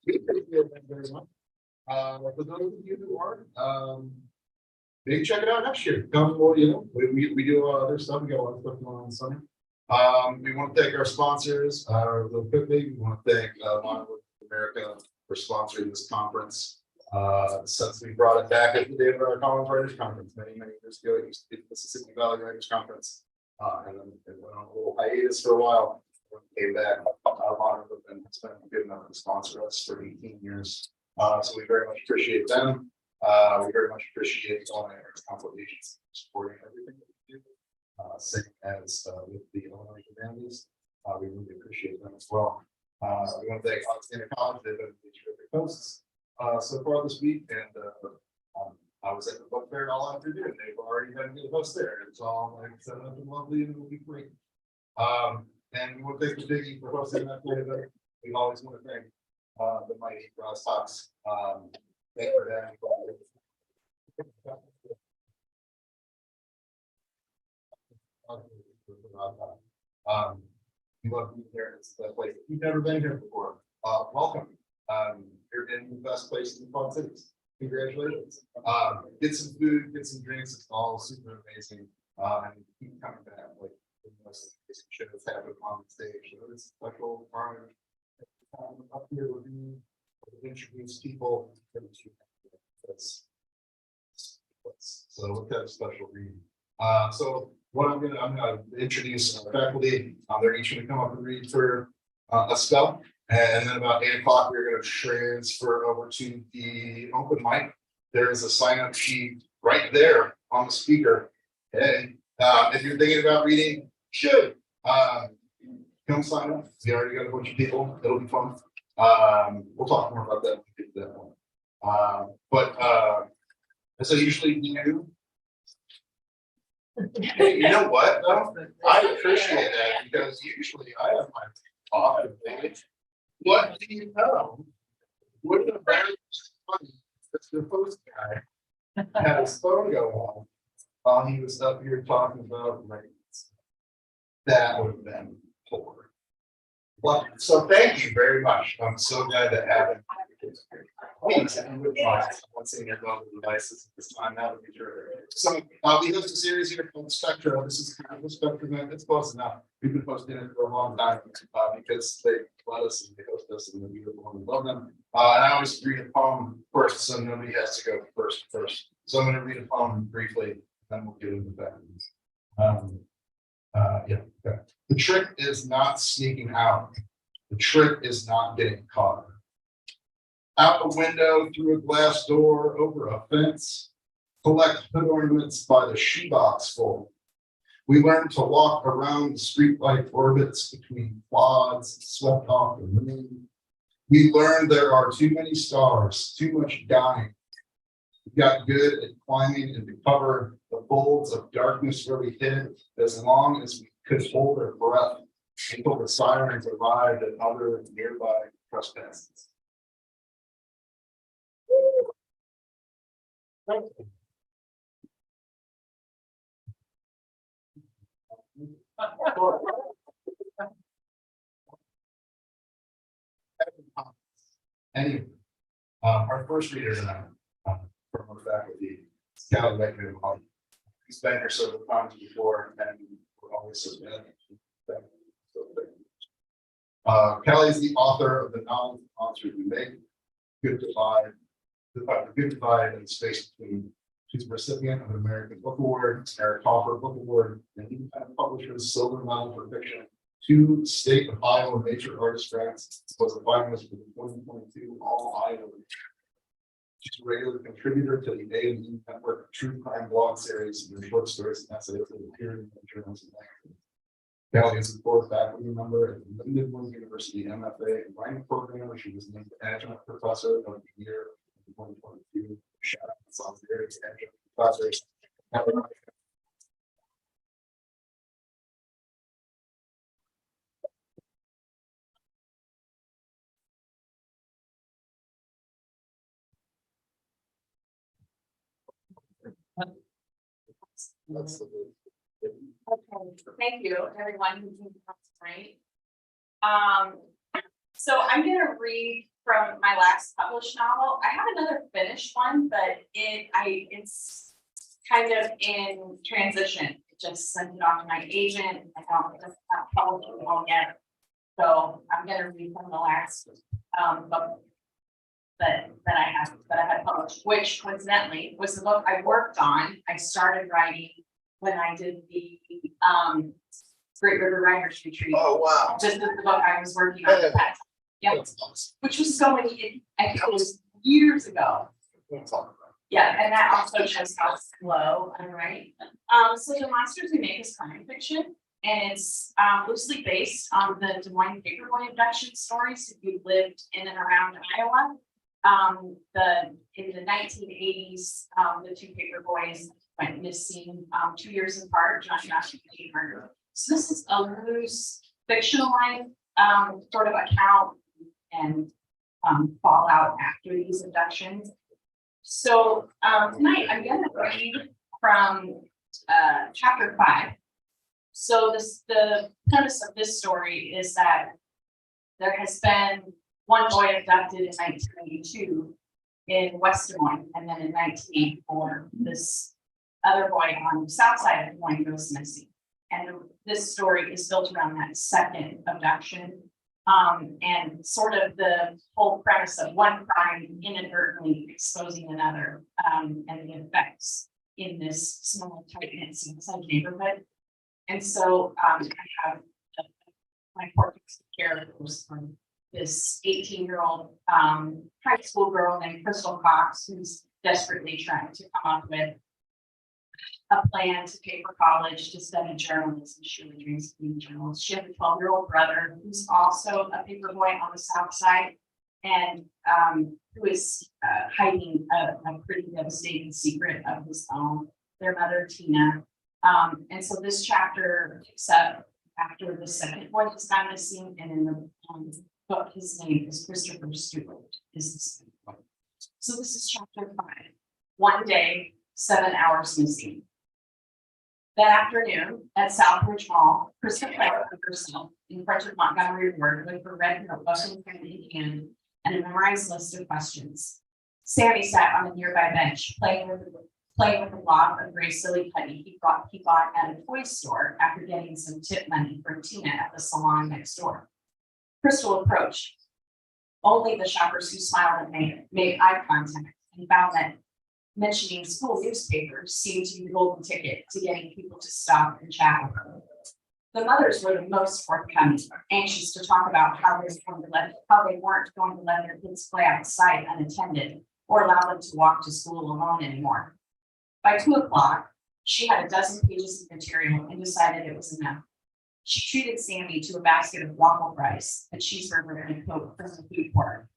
We appreciate that very much. For those of you who aren't, maybe check it out next year. Come, well, we do a lot of other stuff. We got a lot of stuff going on in the summer. We want to thank our sponsors. Real quickly, we want to thank Monolith America for sponsoring this conference. Since we brought it back at the day of our Collins Writers Conference many years ago, it used to be the Mississippi Valley Writers Conference, and then it went on a little hiatus for a while. When we came back, Monolith has been good enough to sponsor us for 18 years. So we very much appreciate them. We very much appreciate all our consultations supporting everything that we do. Same as with the Illinois Humanities, we really appreciate them as well. We want to thank Alexander College. They've been terrific hosts so far this week, and I was at the book fair all afternoon. They've already been good hosts there. It's all like set up and lovely, and it'll be great. And we want to thank the Biggie for hosting that fair. We always want to thank the mighty Ross Fox. Thank you for that. We love being here. It's the place. If you've never been here before, welcome. You're in the best place in the Quad Cities. Congratulations. Get some food, get some drinks. It's all super amazing. And keep coming back. Like the most amazing shows happen on the stage. So it's special honor. Up here with you, introduce people. So what kind of special reading? So what I'm gonna introduce our faculty. They're each gonna come up and read for a spell, and then about 8 o'clock we're gonna transfer over to the open mic. There is a sign-up sheet right there on the speaker. And if you're thinking about reading, should come sign up. We already got a bunch of people. It'll be fun. We'll talk more about that when we get to that one. So usually you do. Hey, you know what? Though? I appreciate that because usually I have my off advantage. What do you know? Wouldn't have been funny if the host guy had his phone go off while he was up here talking about rates. That would have been poor. Well, so thank you very much. I'm so glad to have it. Please, and with what's in your mobile devices at this time, that would be terrific. So we host a series here called Spectra. This is kind of a Spectrum event. It's close enough. We've been posting it for a long time because they let us and they host us and we love them. And I always read a poem first, so nobody has to go first. So I'm going to read a poem briefly, then we'll get into that. Okay. The trick is not sneaking out. The trick is not getting caught. Out a window, through a glass door, over a fence, collect hood ornaments by the shoebox full. We learn to walk around the streetlight orbits between quads swept off the moon. We learn there are too many stars, too much dying. We got good at climbing into cover the folds of darkness where we hid as long as we could hold our breath until the sirens arrived at other nearby trespasses. Anyway, our first reader tonight from our faculty is Callie Beckman. He's been here several times before, and we're always so glad. Callie is the author of the novel Monsters We Make, Good Divide, The Good Divide and the Space Between. She's a recipient of an American Book Award, Eric Hoffer Book Award, and independent publisher's Silver Medal for Fiction. 2 State of Iowa Nature Artist Grants. Was a finalist for the 2022 All Iowa. She's a regular contributor to the A&E Network True Crime blog series and short stories and essays that appear in journals and magazines. Callie is a core faculty member at the Lindenwood University MFA and writing program, where she was named adjunct professor of the year in 2022. Shout out to Salisbury's adjunct professors. Okay, thank you, everyone who came out tonight. So I'm gonna read from my last published novel. I have another finished one, but it's kind of in transition. It just sent it off to my agent. I don't just not published it all yet. So I'm gonna read from the last book that I had published, which coincidentally was the book I worked on. I started writing when I did the Great River Writers Retreat. Oh, wow. Just the book I was working on at that time. Yep, That's awesome. which was so many, I think it was years ago. We'll talk about Yeah, and that also shows how slow I write. So The Monsters We Make is crime fiction, and it's loosely based on the Des Moines paperboy abduction stories if you lived in and around Iowa. In the 1980s, the two paperboys went missing 2 years apart, John Josh and Kate Murder. So this is a loose fictionalized sort of account and fallout after these abductions. So tonight I'm going to read from chapter 5. So the premise of this story is that there has been one boy abducted in 1982 in West Des Moines, and then in 1984, this other boy on the south side of Des Moines goes missing. And this story is built around that second abduction. And sort of the whole premise of one crime inadvertently exposing another, and the effects in this small, tight-knit Seaside neighborhood. And so I have my portraits of characters from this 18-year-old high school girl named Crystal Cox, who's desperately trying to come up with a plan to pay for college to study journalism. She really dreams of being a journalist. She has a 12-year-old brother who's also a paperboy on the south side, and who is hiding a pretty devastating secret of his own. Their mother, Tina. And so this chapter picks up after the second boy has gone missing, and in the book, his name is Christopher Stewart. Is the second boy. So this is chapter 5. One day, 7 hours missing. That afternoon at Southbridge Mall, Krista Clare found herself in front of Montgomery Ward with her red notebook in hand and a memorized list of questions. Sammy sat on a nearby bench, playing with a block of gray silly putty he bought at a toy store after getting some tip money from Tina at the salon next door. Crystal approached. Only the shoppers who smiled and made eye contact and found that mentioning school newspapers seemed to be the golden ticket to getting people to stop and chat with her. The mothers were the most forthcoming, anxious to talk about how they weren't going to let their kids play outside unattended or allow them to walk to school alone anymore. By 2 o'clock, she had a dozen pages of material and decided it was enough. She treated Sammy to a basket of waffle fries, a cheeseburger, and a Coke from the food court.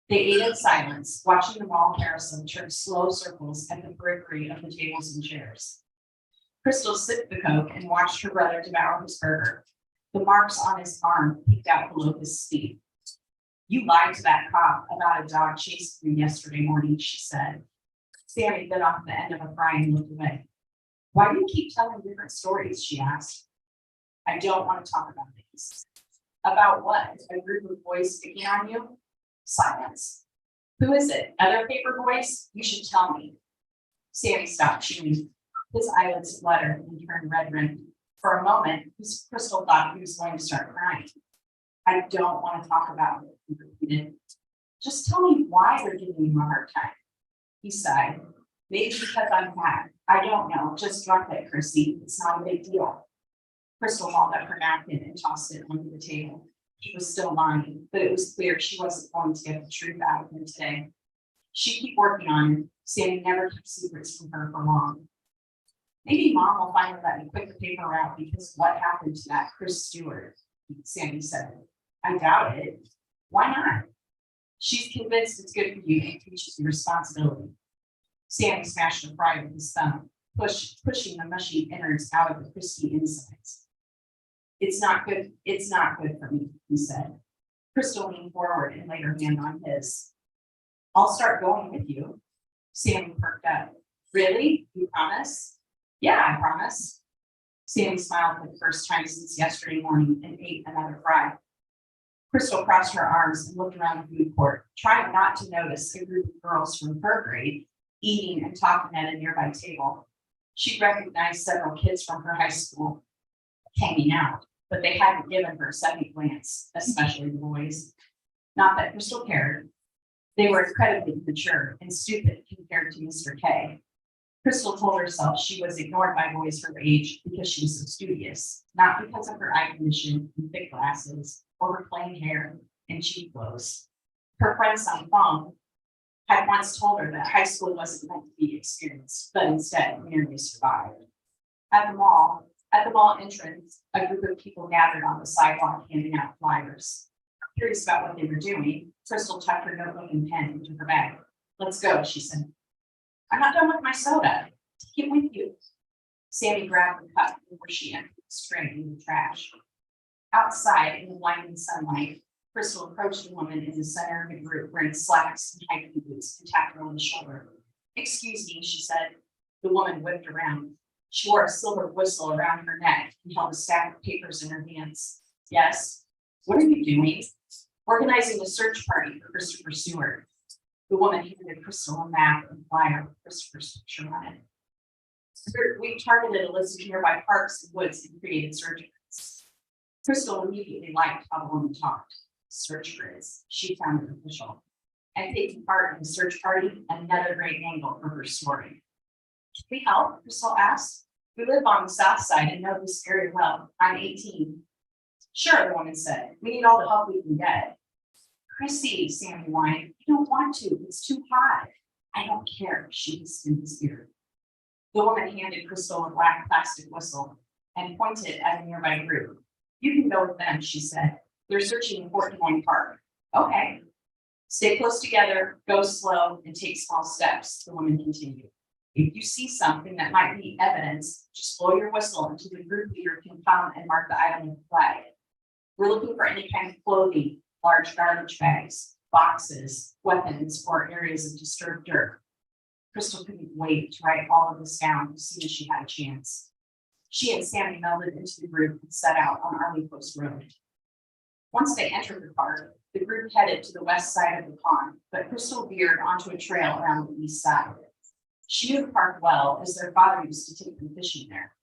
They ate in silence, watching the mall carousel turn slow circles at the periphery of the tables and chairs. Crystal sipped the Coke and watched her brother devour his burger. The marks on his arm peeked out below his teeth. You lied to that cop about a dog chasing you yesterday morning, she said. Sammy bit off the end of a fry and looked away. Why do you keep telling different stories? She asked. I don't want to talk about these. About what? A group of boys picking on you? Silence. Who is it? Other paper boys? You should tell me. Sammy stopped chewing. His eyelids fluttered and turned red-rimmed. For a moment, Crystal thought he was going to start crying. I don't want to talk about it, he repeated. Just tell me why they're giving you a hard time. He sighed. Maybe because I'm fat. I don't know. Just drop it, Chrissy. It's not a big deal. Crystal hauled up her napkin and tossed it onto the table. He was still lying, but it was clear she wasn't going to get the truth out of him today. She'd keep working on it. Sammy never kept secrets from her for long. Maybe Mom will finally let me quit the paper out because what happened to that Chris Stewart, Sammy said. I doubt it. Why not? She's convinced it's good for you and teaches you responsibility. Sammy smashed a fry with his thumb, pushing the mushy innards out of the crispy insides. It's not good for me, he said. Crystal leaned forward and laid her hand on his. I'll start going with you. Sammy perked up. Really? You promise? Yeah, I promise. Sammy smiled for the first time since yesterday morning and ate another fry. Crystal crossed her arms and looked around the food court, trying not to notice a group of girls from her grade eating and talking at a nearby table. She recognized several kids from her high school hanging out, but they hadn't given her a second glance, especially the boys. Not that Crystal cared. They were incredibly mature and stupid compared to Mr. K. Crystal told herself she was ignored by boys her age because she was so studious, not because of her eye condition and thick glasses or her plain hair and cheap clothes. Her friends on the phone had once told her that high school wasn't meant to be experienced, but instead merely survived. At the mall entrance, a group of people gathered on the sidewalk handing out flyers. Curious about what they were doing, Crystal tucked her notebook and pen into her bag. "Let's go," she said. "I'm not done with my soda. Take it with you." Sammy grabbed the cup before she emptied the tray in the trash. Outside in the blinding sunlight, Crystal approached a woman in the center of the group wearing slacks and hiking boots and tapped her on the shoulder. "Excuse me," she said. The woman whipped around. She wore a silver whistle around her neck and held a stack of papers in her hands. "Yes. What are you doing?" "Organizing a search party for Christopher Stewart." The woman handed Crystal a map and flyer with Christopher's picture on it. "We targeted a list of nearby parks and woods and created search grids." Crystal immediately liked how the woman talked. Search grids, she found it official. And taking part in the search party, another great angle for her story. "Can we help?" Crystal asked. "We live on the south side and know this area well. I'm 18. "Sure," the woman said. "We need all the help we can get." "Chrissy," Sammy whined, "I don't want to. It's too hot." "I don't care," she hissed in his ear. The woman handed Crystal a black plastic whistle and pointed at a nearby group. "You can go with them," she said. "They're searching Fort Des Moines Park." "Okay." "Stay close together, go slow, and take small steps," the woman continued. "If you see something that might be evidence, just blow your whistle until the group leader can come and mark the item with the flag. We're looking for any kind of clothing, large garbage bags, boxes, weapons, or areas of disturbed dirt." Crystal couldn't wait to write all of this down as soon as she had a chance. She and Sammy melded into the group and set out on Army Post Road. Once they entered the park, the group headed to the west side of the pond, but Crystal veered onto a trail around the east side. She knew the park well, as their father used to take them fishing there.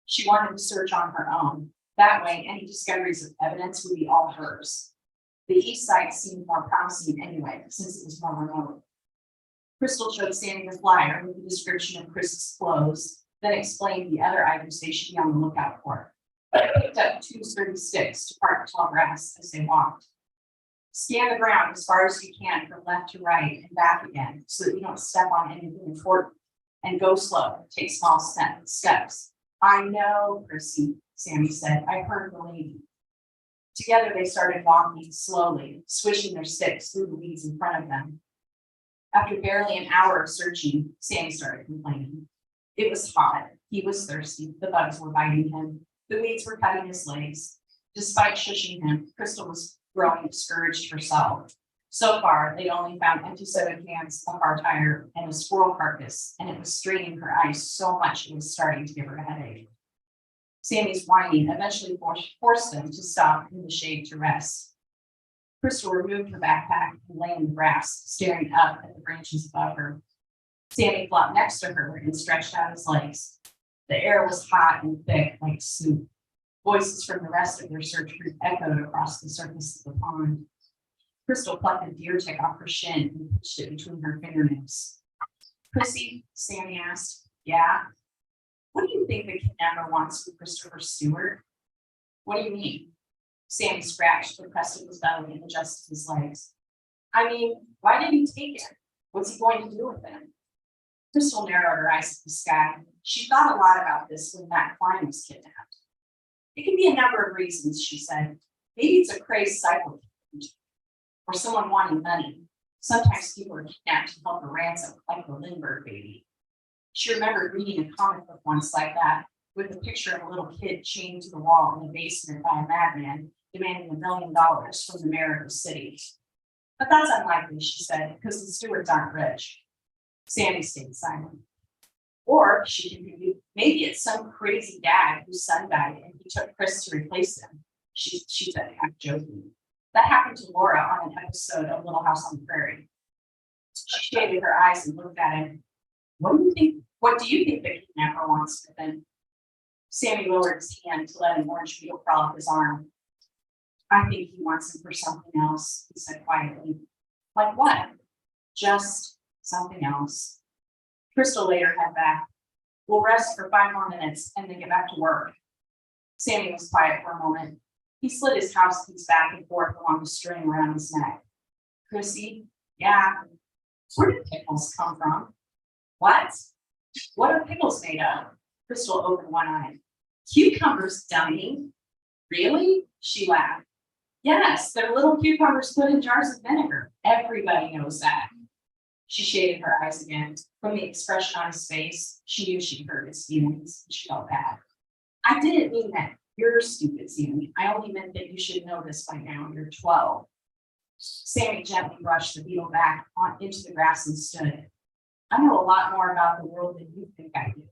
She wanted to search on her own. That way, any discoveries of evidence would be all hers. The east side seemed more promising anyway, since it was more remote. Crystal showed Sammy the flyer with the description of Chris's clothes, then explained the other items they should be on the lookout for. They picked up 2 sturdy sticks to part the tall grass as they walked. "Scan the ground as far as you can from left to right and back again so that you don't step on anything important. And go slow, take small steps." "I know, Chrissy," Sammy said. "I heard the lady." Together they started walking slowly, swishing their sticks through the weeds in front of them. After barely an hour of searching, Sammy started complaining. It was hot, he was thirsty, the bugs were biting him, the weeds were cutting his legs. Despite shushing him, Crystal was growing discouraged herself. So far, they'd only found empty soda cans, a car tire, and a squirrel carcass, and it was straining her eyes so much it was starting to give her a headache. Sammy's whining eventually forced them to stop in the shade to rest. Crystal removed her backpack and lay in the grass, staring up at the branches above her. Sammy flopped next to her and stretched out his legs. The air was hot and thick like soup. Voices from the rest of their search group echoed across the surface of the pond. Crystal plucked a deer tick off her shin and pushed it between her fingernails. "Chrissy," Sammy asked. "Yeah?" "What do you think the kidnapper wants with Christopher Stewart?" "What do you mean?" Sammy scratched the crest of his belly and adjusted his legs. "I mean, why did he take him? What's he going to do with him?" Crystal narrowed her eyes to the sky. She thought a lot about this when Matt Klein was kidnapped. "It could be a number of reasons," she said. "Maybe it's a crazed cycle or someone wanting money. Sometimes people are kidnapped to help a ransom, like the Lindbergh baby." She remembered reading a comic book once like that, with a picture of a little kid chained to the wall in the basement by a madman demanding $1 million from the mayor of the city. "But that's unlikely," she said, "because the Stewarts aren't rich." Sammy stayed silent. "Or," she continued, "maybe it's some crazy dad whose son died and he took Chris to replace him." She said, half joking. That happened to Laura on an episode of Little House on the Prairie. She shaded her eyes and looked at him. What do you think? What do you think the kidnapper wants with him? Sammy lowered his hand to let an orange beetle crawl up his arm. I think he wants him for something else, he said quietly. Like what? Just something else. Crystal laid her head back. We'll rest for 5 more minutes and then get back to work. Sammy was quiet for a moment. He slid his house keys back and forth along the string around his neck. Chrissy, yeah. Where did pickles come from? What? What are pickles made of? Crystal opened one eye. Cucumbers, dummy. Really? She laughed. Yes, they're little cucumbers put in jars of vinegar. Everybody knows that. She shaded her eyes again. From the expression on his face, she knew she hurt his feelings. She felt bad. I didn't mean that. You're stupid, Sammy. I only meant that you should know this by now. You're 12. Sammy gently brushed the beetle back into the grass and stood. I know a lot more about the world than you think I do.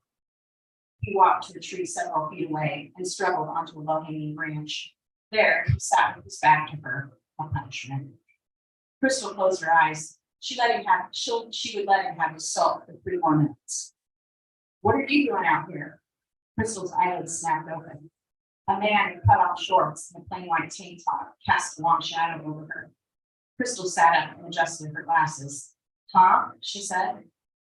He walked to a tree several feet away and struggled onto a low-hanging branch. There, he sat with his back to her, a punishment. Crystal closed her eyes. She would let him have his sulk for 3 more minutes. What are you doing out here? Crystal's eyelids snapped open. A man in cut-off shorts and a plain white tank top cast a long shadow over her. Crystal sat up and adjusted her glasses. Huh? She said.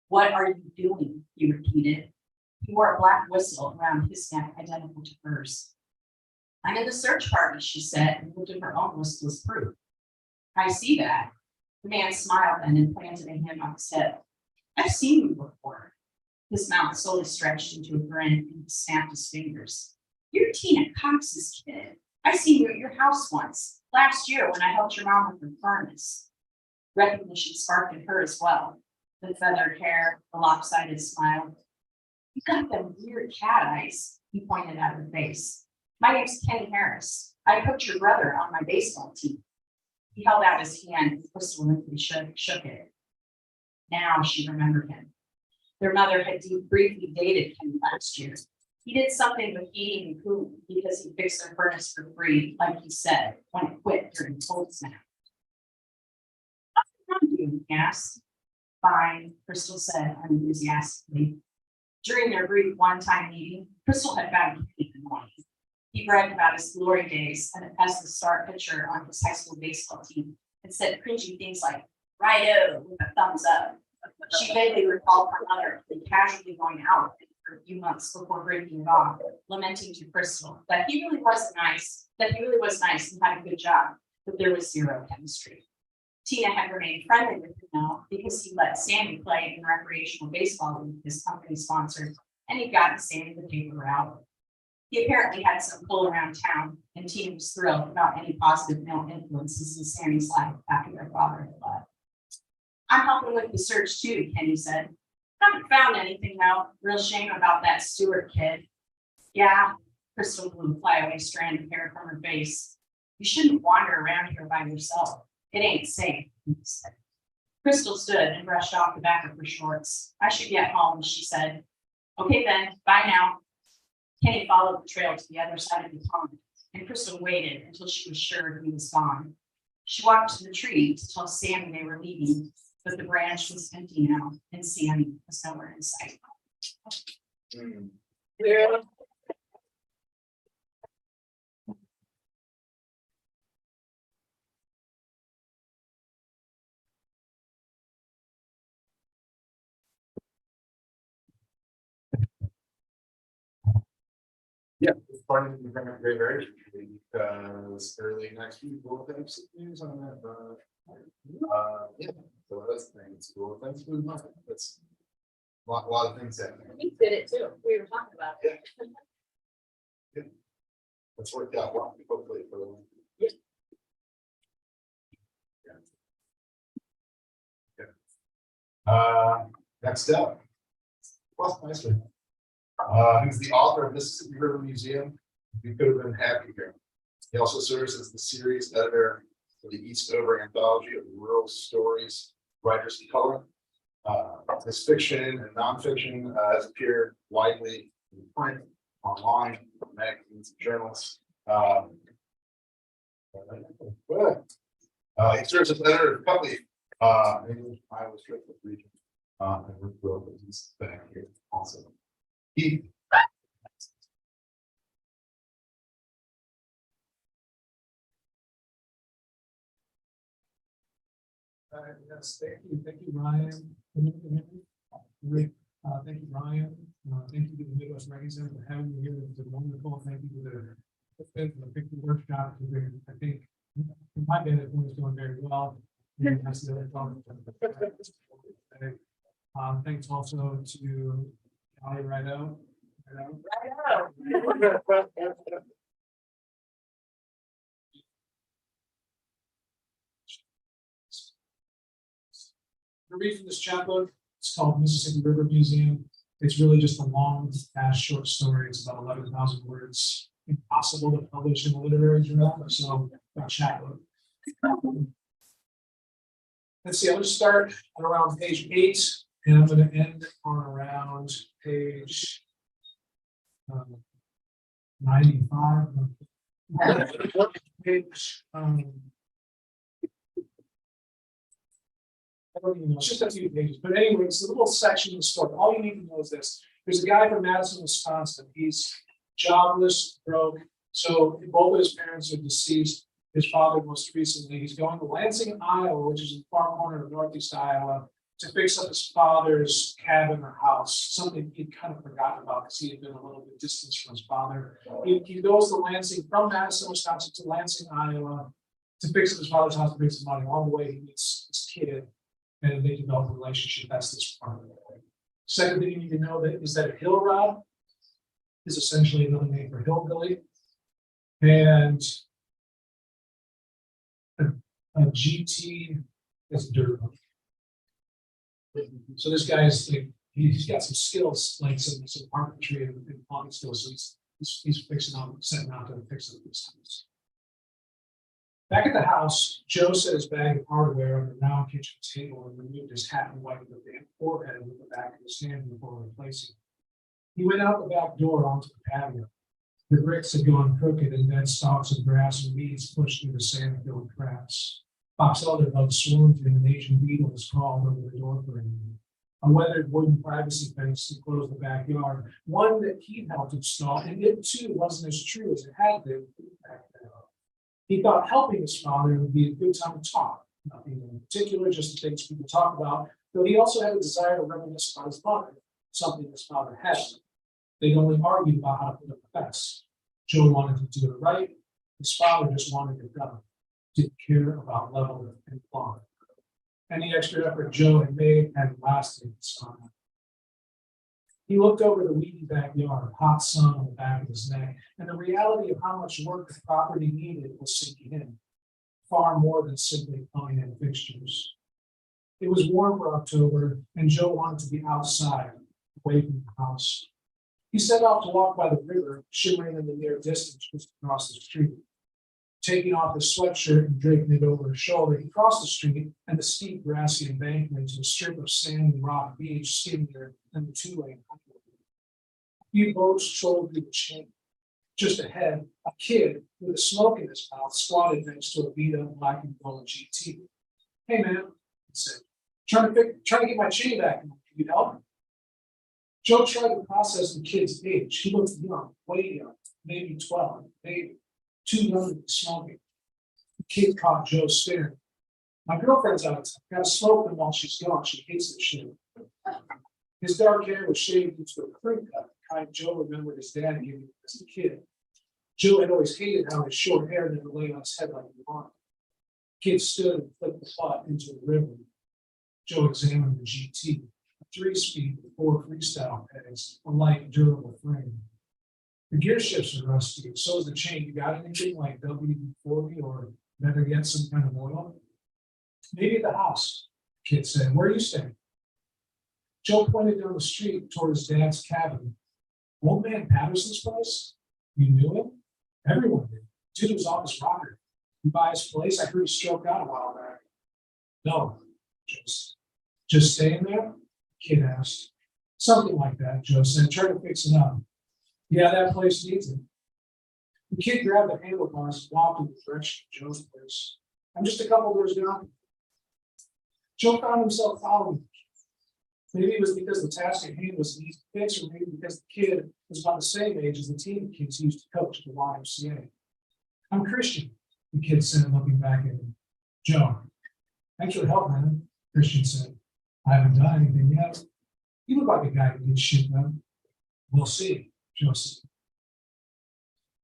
What are you doing? He repeated. He wore a black whistle around his neck identical to hers. I'm in the search party, she said, and looked at her own whistle as proof. I see that. The man smiled then and planted a hand on his hip. I've seen you before. His mouth slowly stretched into a grin and he snapped his fingers. You're Tina Cox's kid. I seen you at your house once, last year when I helped your mom with her furnace. Recognition sparked in her as well. The feathered hair, the lopsided smile. You got them weird cat eyes, he pointed at her face. My name's Kenny Harris. I coached your brother on my baseball team. He held out his hand and Crystal limply shook it. Now she remembered him. Their mother had briefly dated him last year. He did something with heating and cooling because he fixed their furnace for free, like he said, when it quit during cold snap. How's it doing, he asked. Fine, Crystal said unenthusiastically. During their brief one-time meeting, Crystal had found Kenny annoying. He bragged about his glory days and as the star pitcher on his high school baseball team and said cringy things like, righto, with a thumbs up. She vaguely recalled her mother casually going out for a few months before breaking it off, lamenting to Crystal that he really was nice and had a good job, but there was zero chemistry. Tina had remained friendly with him now because he let Sammy play in recreational baseball league his company sponsored, and he'd gotten Sammy the paper route. He apparently had some pull around town, and Tina was thrilled about any positive male influences in Sammy's life after their father had left. I'm helping with the search too, Kenny said. Haven't found anything though. Real shame about that Stewart kid. Yeah, Crystal blew a flyaway strand of hair from her face. You shouldn't wander around here by yourself. It ain't safe, he said. Crystal stood and brushed off the back of her shorts. I should get home, she said. Okay then, bye now. Kenny followed the trail to the other side of the pond, and Crystal waited until she was sure he was gone. She walked to the tree to tell Sammy they were leaving, but the branch was empty now, and Sammy was nowhere in sight. Yeah. Yeah, it's fun to bring up great very because early next week we'll have some news on that. Yeah, so that's the thing. It's cool. Thanks for the month. That's a lot of things happening. We did it too. We were talking about it. Yeah. It's worked out well, hopefully for them. Next up. Well, nice one. He's the author of Mississippi River Museum. We could have been happier. He also serves as the series editor for the Eastover Anthology of Rural Stories, Writers of Color. His fiction and nonfiction has appeared widely in print, online, magazines, and journals. Good. He serves as editor of Cutley, English Iowa Strip region. And we're thrilled that he's back here also. He. Yes, thank you, Ryan. Rick, thank you, Ryan. Thank you to the Midwest Writing Center for having me here. It was wonderful. Thank you to the picture workshop. I think, in my band, everyone's doing very well. And that's the other problem. Thanks also to Ali Rideout. The reason this chapbook, it's called Mississippi River Museum. It's really just a long, fast, short story. It's about 11,000 words. Impossible to publish in a literary journal, so a chapbook. Let's see, I'm going to start on around page 8, and I'm going to end on around page 95. Page, I don't even know, it's just a few pages, but anyway, it's a little section of the story. All you need to know is this. There's a guy from Madison, Wisconsin. He's jobless, broke. So both of his parents are deceased. His father most recently. He's going to Lansing, Iowa, which is in the far corner of northeast Iowa, to fix up his father's cabin or house, something he'd kind of forgotten about because he had been a little bit distant from his father. He goes to Lansing, from Madison, Wisconsin to Lansing, Iowa, to fix up his father's house, to make some money. Along the way, he meets his kid, and they develop a relationship. That's this part of it. Second thing you need to know is that a hill rod is essentially another name for hillbilly, and a GT is dirt. So this guy is like, he's got some skills, like some carpentry and plumbing skills. So he's fixing out, setting out to fix up this house. Back at the house, Joe set his bag of hardware on the round kitchen table and removed his hat and wiped the damp forehead with the back of his hand before replacing it. He went out the back door onto the patio. The bricks had gone crooked and dead stalks of grass and weeds pushed through the sand-filled cracks. Fox elder bugs swarmed and an Asian beetles crawled over the door frame. A weathered wooden privacy fence enclosed the backyard, one that he helped install, and it too wasn't as true as it had been back then. He thought helping his father would be a good time to talk, nothing in particular, just the things people talk about, though he also had a desire to reminisce about his father, something his father hadn't. They'd only argued about how to put up a fence. Joe wanted to do it right. His father just wanted it done. Didn't care about level and plot. Any extra effort Joe had made had lasted summer. He looked over the weedy backyard, hot sun on the back of his neck, and the reality of how much work the property needed was sinking in, far more than simply plumbing and fixtures. It was warm for October, and Joe wanted to be outside, away from the house. He set off to walk by the river, shimmering in the near distance just across the street. Taking off his sweatshirt and draping it over his shoulder, he crossed the street and the steep grassy embankment to a strip of sand and rock beach skinnier than the two-lane highway. A few boats trolled through the chain. Just ahead, a kid with a smoke in his mouth squatted next to a beat-up black and gold GT. "Hey man," he said, trying to get my chain back. Can you help?" Joe tried to process the kid's age. He looked young, way young, maybe 12, maybe. Too young to be smoking. The kid caught Joe staring. "My girlfriend's out of town. Gotta smoke them while she's gone. She hates this shit." His dark hair was shaved into a crew cut, the kind Joe remembered his dad giving him as a kid. Joe had always hated how his short hair never lay on his head like he wanted. The kid stood and flipped the butt into the river. Joe examined the GT, a 3-speed with 4 freestyle pegs, a light, durable frame. The gear shifts are rusty, so is the chain. You got anything like WD-40 or better yet, some kind of oil? "Maybe at the house," the kid said. "Where are you staying?" Joe pointed down the street toward his dad's cabin. "Old man Patterson's place? You knew him?" "Everyone did. Dude was off his rocker. You buy his place? I heard he stroked out a while back." "No, just staying there?" the kid asked. "Something like that," Joe said. "Try to fix it up." "Yeah, that place needs it." The kid grabbed the handlebars and walked in the direction of Joe's place. I'm just a couple doors down. Joe found himself following. Maybe it was because the task at hand was an easy fix, or maybe because the kid was about the same age as the team the kids used to coach at the YMCA. I'm Christian, the kid said, looking back at him. Joe, thanks for the help, man, Christian said. I haven't done anything yet. You look like a guy who gets shit done. We'll see, Joe said.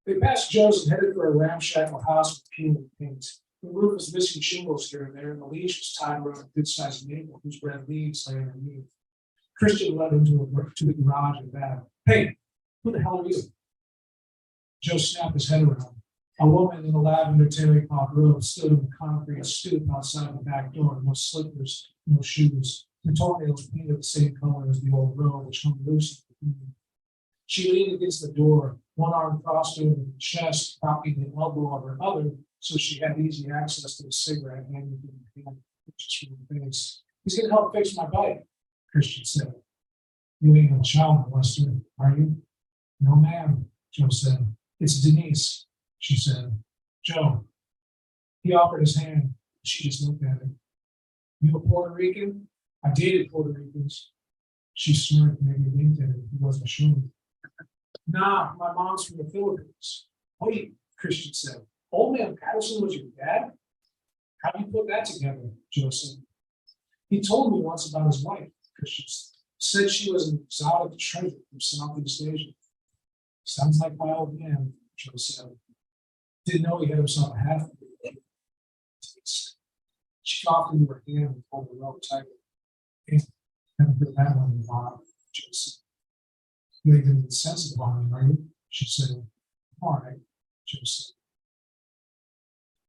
They passed Joe's and headed for a ramshackle house with peeling paint. The roof was missing shingles here and there, and the leash was tied around a good-sized maple whose red leaves lay underneath. Christian led him to the garage and back. Hey, who the hell are you? Joe snapped his head around. A woman in a lavender terry cloth robe stood on the concrete stoop outside the back door, no slippers, no shoes. Her toenails painted the same color as the old robe, which hung loose. She leaned against the door, one arm crossed over the chest, propping the elbow of her other, so she had easy access to the cigarette hanging from her hand, just from her face. He's gonna help fix my bike, Christian said. You ain't no child molester, are you? No, ma'am, Joe said. It's Denise, she said. Joe. He offered his hand. She just looked at him. You a Puerto Rican? I dated Puerto Ricans. She smirked, maybe winked at him. He wasn't sure. Nah, my mom's from the Philippines. Wait, Christian said. Old man Patterson was your dad? How do you put that together? Joe said. He told me once about his wife, Christian said she was an exotic treasure from Southeast Asia. Sounds like my old man, Joe said. Didn't know he had himself a half. She coughed into her hand and pulled the rope tighter. Haven't put that one in the bottom, Joe said. You ain't gonna be sensitive on me, are you? She said. All right, Joe said.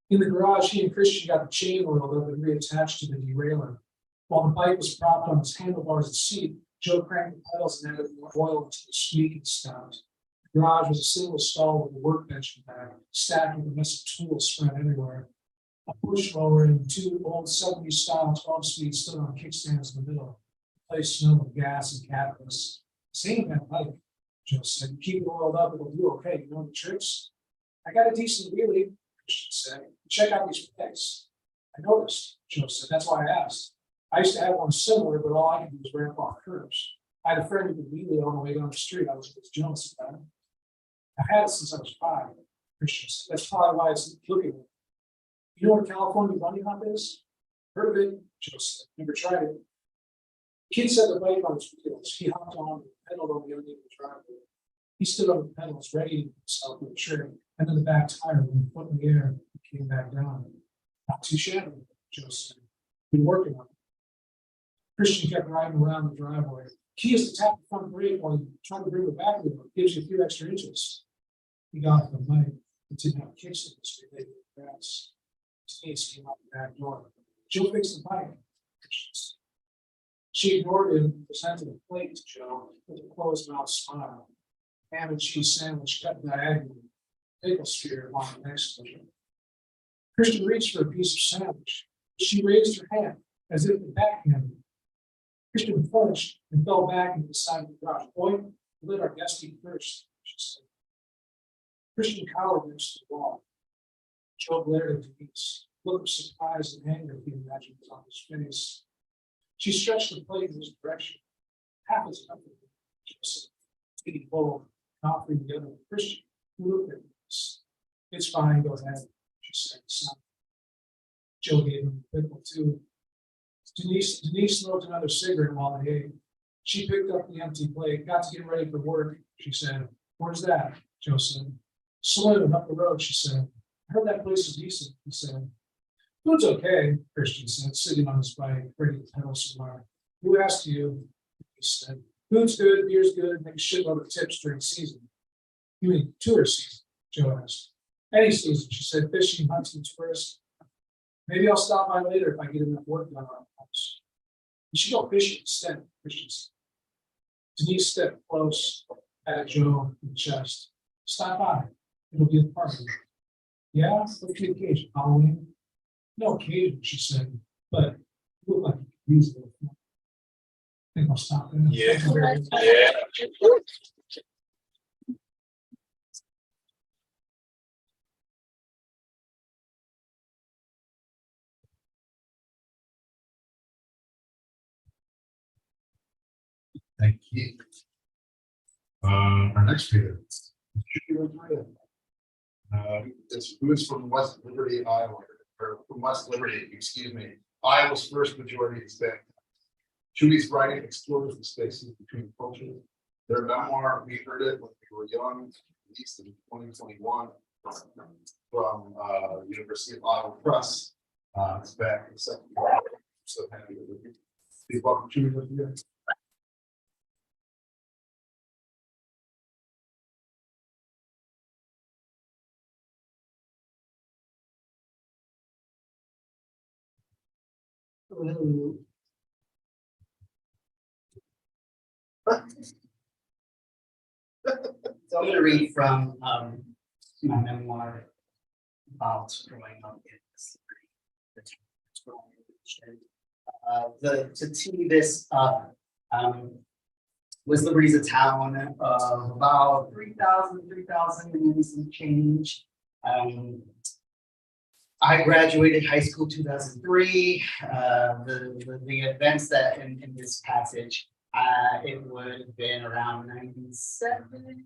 In the garage, he and Christian got the chain oiled up and reattached to the derailleur. While the bike was propped on its handlebars and seat, Joe cranked the pedals and added more oil until the squeaking stopped. The garage was a single stall with a workbench in the back, stacked with a mess of tools spread everywhere. A push mower and two old 70s style 12-speed stood on kickstands in the middle. The place smelled of gas and catalyst. Same that bike, Joe said. Keep it oiled up, it'll do okay. You know the tricks? I got a decent wheelie, Christian said. Check out these pegs. I noticed, Joe said. That's why I asked. I used to have one similar, but all I could do was ramp off curves. I had a friend who could wheelie on the way down the street. I was jealous of that. I've had it since I was 5, Christian said. That's probably why it's looking. You know what a California bunny hop is? Heard of it? Joe said. Never tried it. The kid set the bike on his wheels. He hopped on and pedaled on the uneven driveway. He stood on the pedals, readying himself with a trim, and then the back tire with the foot in the air came back down. Not too shabby, Joe said. Been working on it. Christian kept riding around the driveway. Key is to tap the front brake while you try to bring it back with it. Gives you a few extra inches. He got off the bike and didn't have kickstands related to the grass. His face came out the back door. Joe fixed the bike. She ignored him and presented a plate to Joe with a closed mouth smile. Ham and cheese sandwich cut diagonally. Pickle spear along the next to him. Christian reached for a piece of sandwich. She raised her hand as if to backhand him. Christian flinched and fell back into the side of the garage. Boy, let our guest eat first, she said. Christian cowered next to the wall. Joe glared at Denise. Look of surprise and anger he imagined was on his face. She stretched the plate in his direction. Half as comfortable, Joe said, taking both and offering the other to Christian, who looked at Denise. It's fine, go ahead, she said. Joe gave him the pickle too. Denise smoked another cigarette while they ate. She picked up the empty plate. Got to get ready for work, she said. Where's that? Joe said. Saloon up the road, she said. I heard that place is decent, he said. Food's okay, Christian said, sitting on his bike, ready to pedal somewhere. Who asked you? He said. Food's good, beer's good, make a shitload of tips during season. You mean tourist season? Joe asked. Any season, she said, fishing, hunting, tourist. Maybe I'll stop by later if I get enough work done on the house. You should go fishing instead, Christian said. Denise stepped close, at Joe in the chest. Stop by. It'll be a party. Yeah, what's the occasion? Halloween? No occasion, she said, but you look like you could use it. I think I'll stop there. Yeah. Thank you. Our next speaker. Who is from West Liberty, Iowa, or from West Liberty, excuse me, Iowa's first majority Hispanic. Chuy's writing explores the spaces between cultures. Their memoir, we heard it when we were young, released in 2021 from University of Iowa Press. It's back in the second year. So happy to be here. Please welcome Chuy with you. So I'm gonna read from my memoir about growing up in this to tee this up, West Liberty's a town of about 3,000 and some change. I graduated high school 2003. The events that in this passage, it would have been around 97.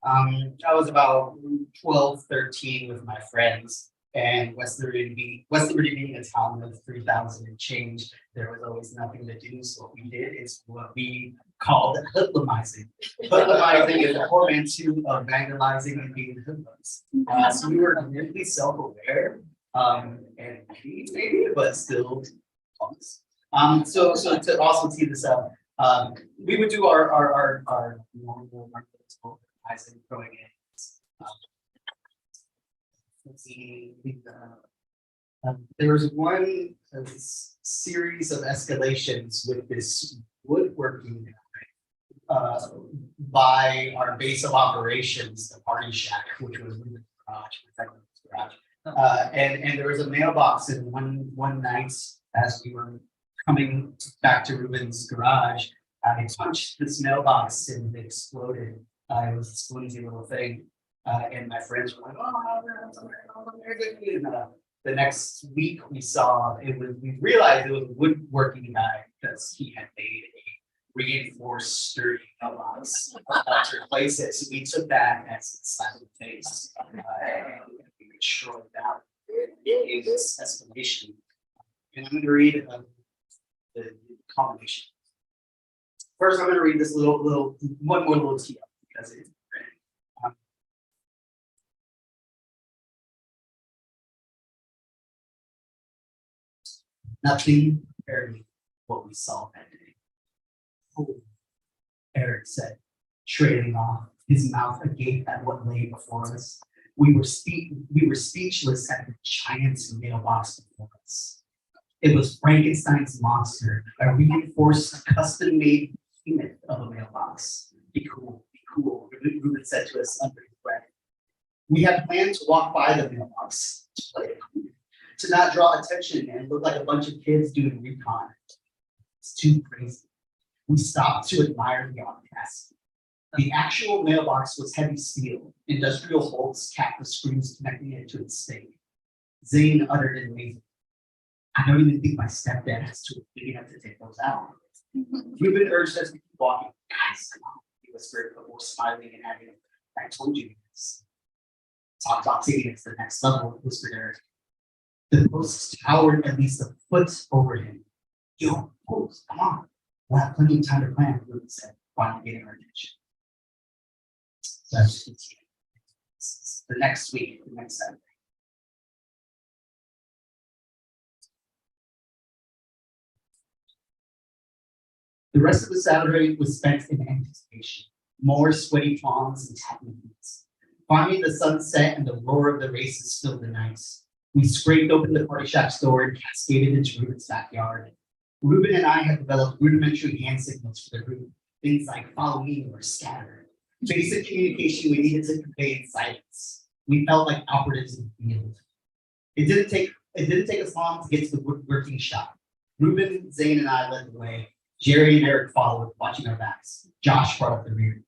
I was about 12, 13 with my friends, and West Liberty being a town of 3,000 and change, there was always nothing to do. So what we did is what we called hoodlumizing. Hoodlumizing is a portmanteau of vandalizing and being hoodlums. So we were really self-aware, and maybe, but still. So to also tee this up, we would do our normal hoodlumizing growing in. Let's see, there was one series of escalations with this woodworking guy by our base of operations, the Party Shack, which was in the garage, and there was a mailbox in one night as we were coming back to Ruben's garage. I punched this mailbox and it exploded. It was this flimsy little thing. And my friends were like, oh, the next week we realized it was a woodworking guy because he had made a reinforced sturdy mailbox to replace it. So we took that as a slap in the face and we destroyed that in this escalation. And I'm going to read the combination. First, I'm going to read this one more little tee up because it's nothing compared to what we saw that day. Oh, Eric said, trailing off, his mouth agape at what lay before us. We were speechless at the giant mailbox before us. It was Frankenstein's monster, a reinforced, custom-made behemoth of a mailbox. Be cool, Ruben said to us under his breath. We had planned to walk by the mailbox, to play it cool, to not draw attention and look like a bunch of kids doing recon. It's too crazy. We stopped to admire the audacity. The actual mailbox was heavy steel. Industrial bolts capped the screws connecting it to its stake. Zane uttered in amazement. I don't even think my stepdad has tools big enough to take those out. Ruben urged us to keep walking. Guys, come on, he whispered before smiling and adding, I told you this. Talk taking it to the next level, whispered Eric. The posts towered at least a foot over him. Yo, post, come on. We'll have plenty of time to plan, Ruben said, finally getting our attention. So that's just the next week, the next Saturday. The rest of the Saturday was spent in anticipation. More sweaty palms and tapping feet. Finally, the sun set and the roar of the races filled the night. We scraped open the Party Shack's door and cascaded into Ruben's backyard. Ruben and I had developed rudimentary hand signals for the group, things like follow me or scatter. Basic communication we needed to convey in silence. We felt like operatives in the field. It didn't take us long to get to the woodworking shop. Ruben, Zane, and I led the way. Jerry and Eric followed, watching our backs. Josh brought up the rear.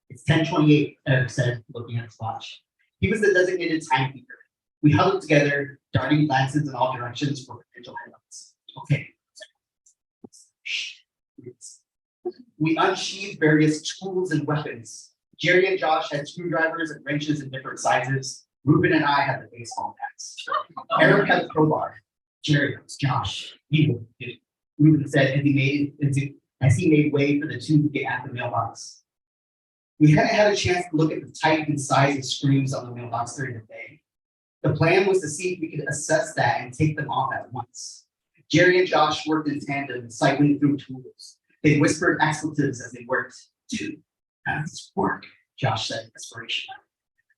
It's 10:28, Eric said, looking at his watch. He was the designated timekeeper. We huddled together, darting glances in all directions for potential headlights. Okay. We unsheathed various tools and weapons. Jerry and Josh had screwdrivers and wrenches in different sizes. Ruben and I had the baseball bats. Eric had the crowbar. Jerry, Josh, you. Ruben said as he made way for the two to get at the mailbox. We hadn't had a chance to look at the type and size of screws on the mailbox during the day. The plan was to see if we could assess that and take them off at once. Jerry and Josh worked in tandem, cycling through tools. They whispered expletives as they worked. Dude, how does this work? Josh said in desperation.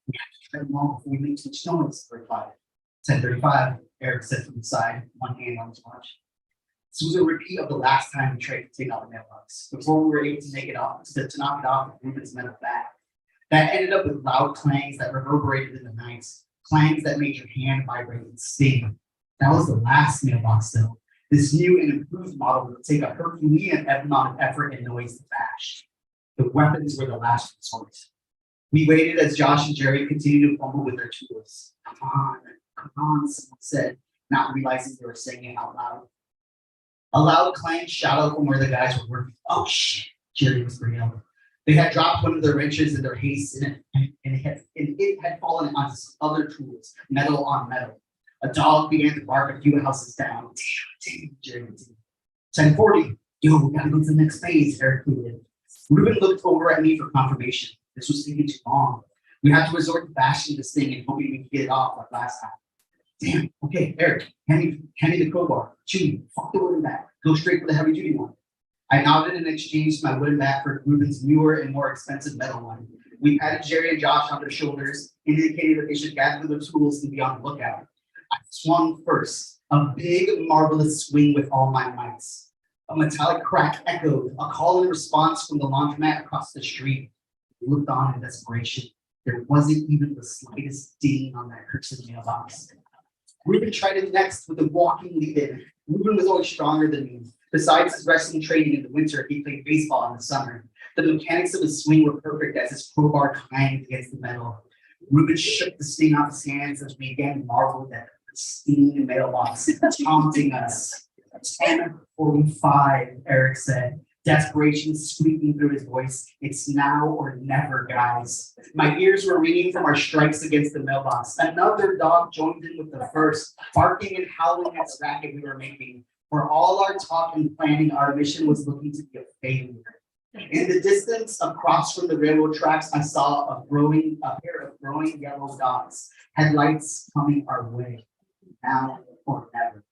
We have to try them all before we leave to Stones, I replied. 10:35, Eric said from the side, one hand on his watch. This was a repeat of the last time we tried to take out the mailbox, before we were able to make it off, to knock it off with Ruben's metal bat. That ended up with loud clangs that reverberated in the night, clangs that made your hand vibrate and sting. That was the last mailbox though. This new and improved model would take a Herculean amount of effort and noise to bash. The weapons were the last resort. We waited as Josh and Jerry continued to fumble with their tools. Come on, someone said, not realizing they were saying it out loud. A loud clang shot out from where the guys were working. Oh shit, Jerry whispered out. They had dropped one of their wrenches in their haste and it had fallen onto some other tools, metal on metal. A dog began to bark a few houses down. Damn, Jerry. 10:40. Yo, we gotta go to the next phase, Eric pleaded. Ruben looked over at me for confirmation. This was taking too long. We had to resort to bashing this thing and hoping we could get it off like last time. Damn, okay, Eric, hand me the crowbar. Chew, fuck the wooden bat. Go straight for the heavy duty one. I nodded and exchanged my wooden bat for Ruben's newer and more expensive metal one. We patted Jerry and Josh on their shoulders, indicating that they should gather the tools and be on the lookout. I swung first, a big, marvelous swing with all my mights. A metallic crack echoed, a call and response from the laundromat across the street. We looked on in desperation. There wasn't even the slightest ding on that cursed mailbox. Ruben tried it next with a walking lead-in. Ruben was always stronger than me. Besides his wrestling training in the winter, he played baseball in the summer. The mechanics of his swing were perfect as his crowbar clanged against the metal. Ruben shook the sting off his hands as we again marveled at the stinging mailbox taunting us. 10:45, Eric said, desperation squeaking through his voice. It's now or never, guys. My ears were ringing from our strikes against the mailbox. Another dog joined in with the first, barking and howling at the racket we were making. For all our talk and planning, our mission was looking to be a failure. In the distance, across from the railroad tracks, I saw a pair of growing yellow dots, headlights coming our way. Now or never.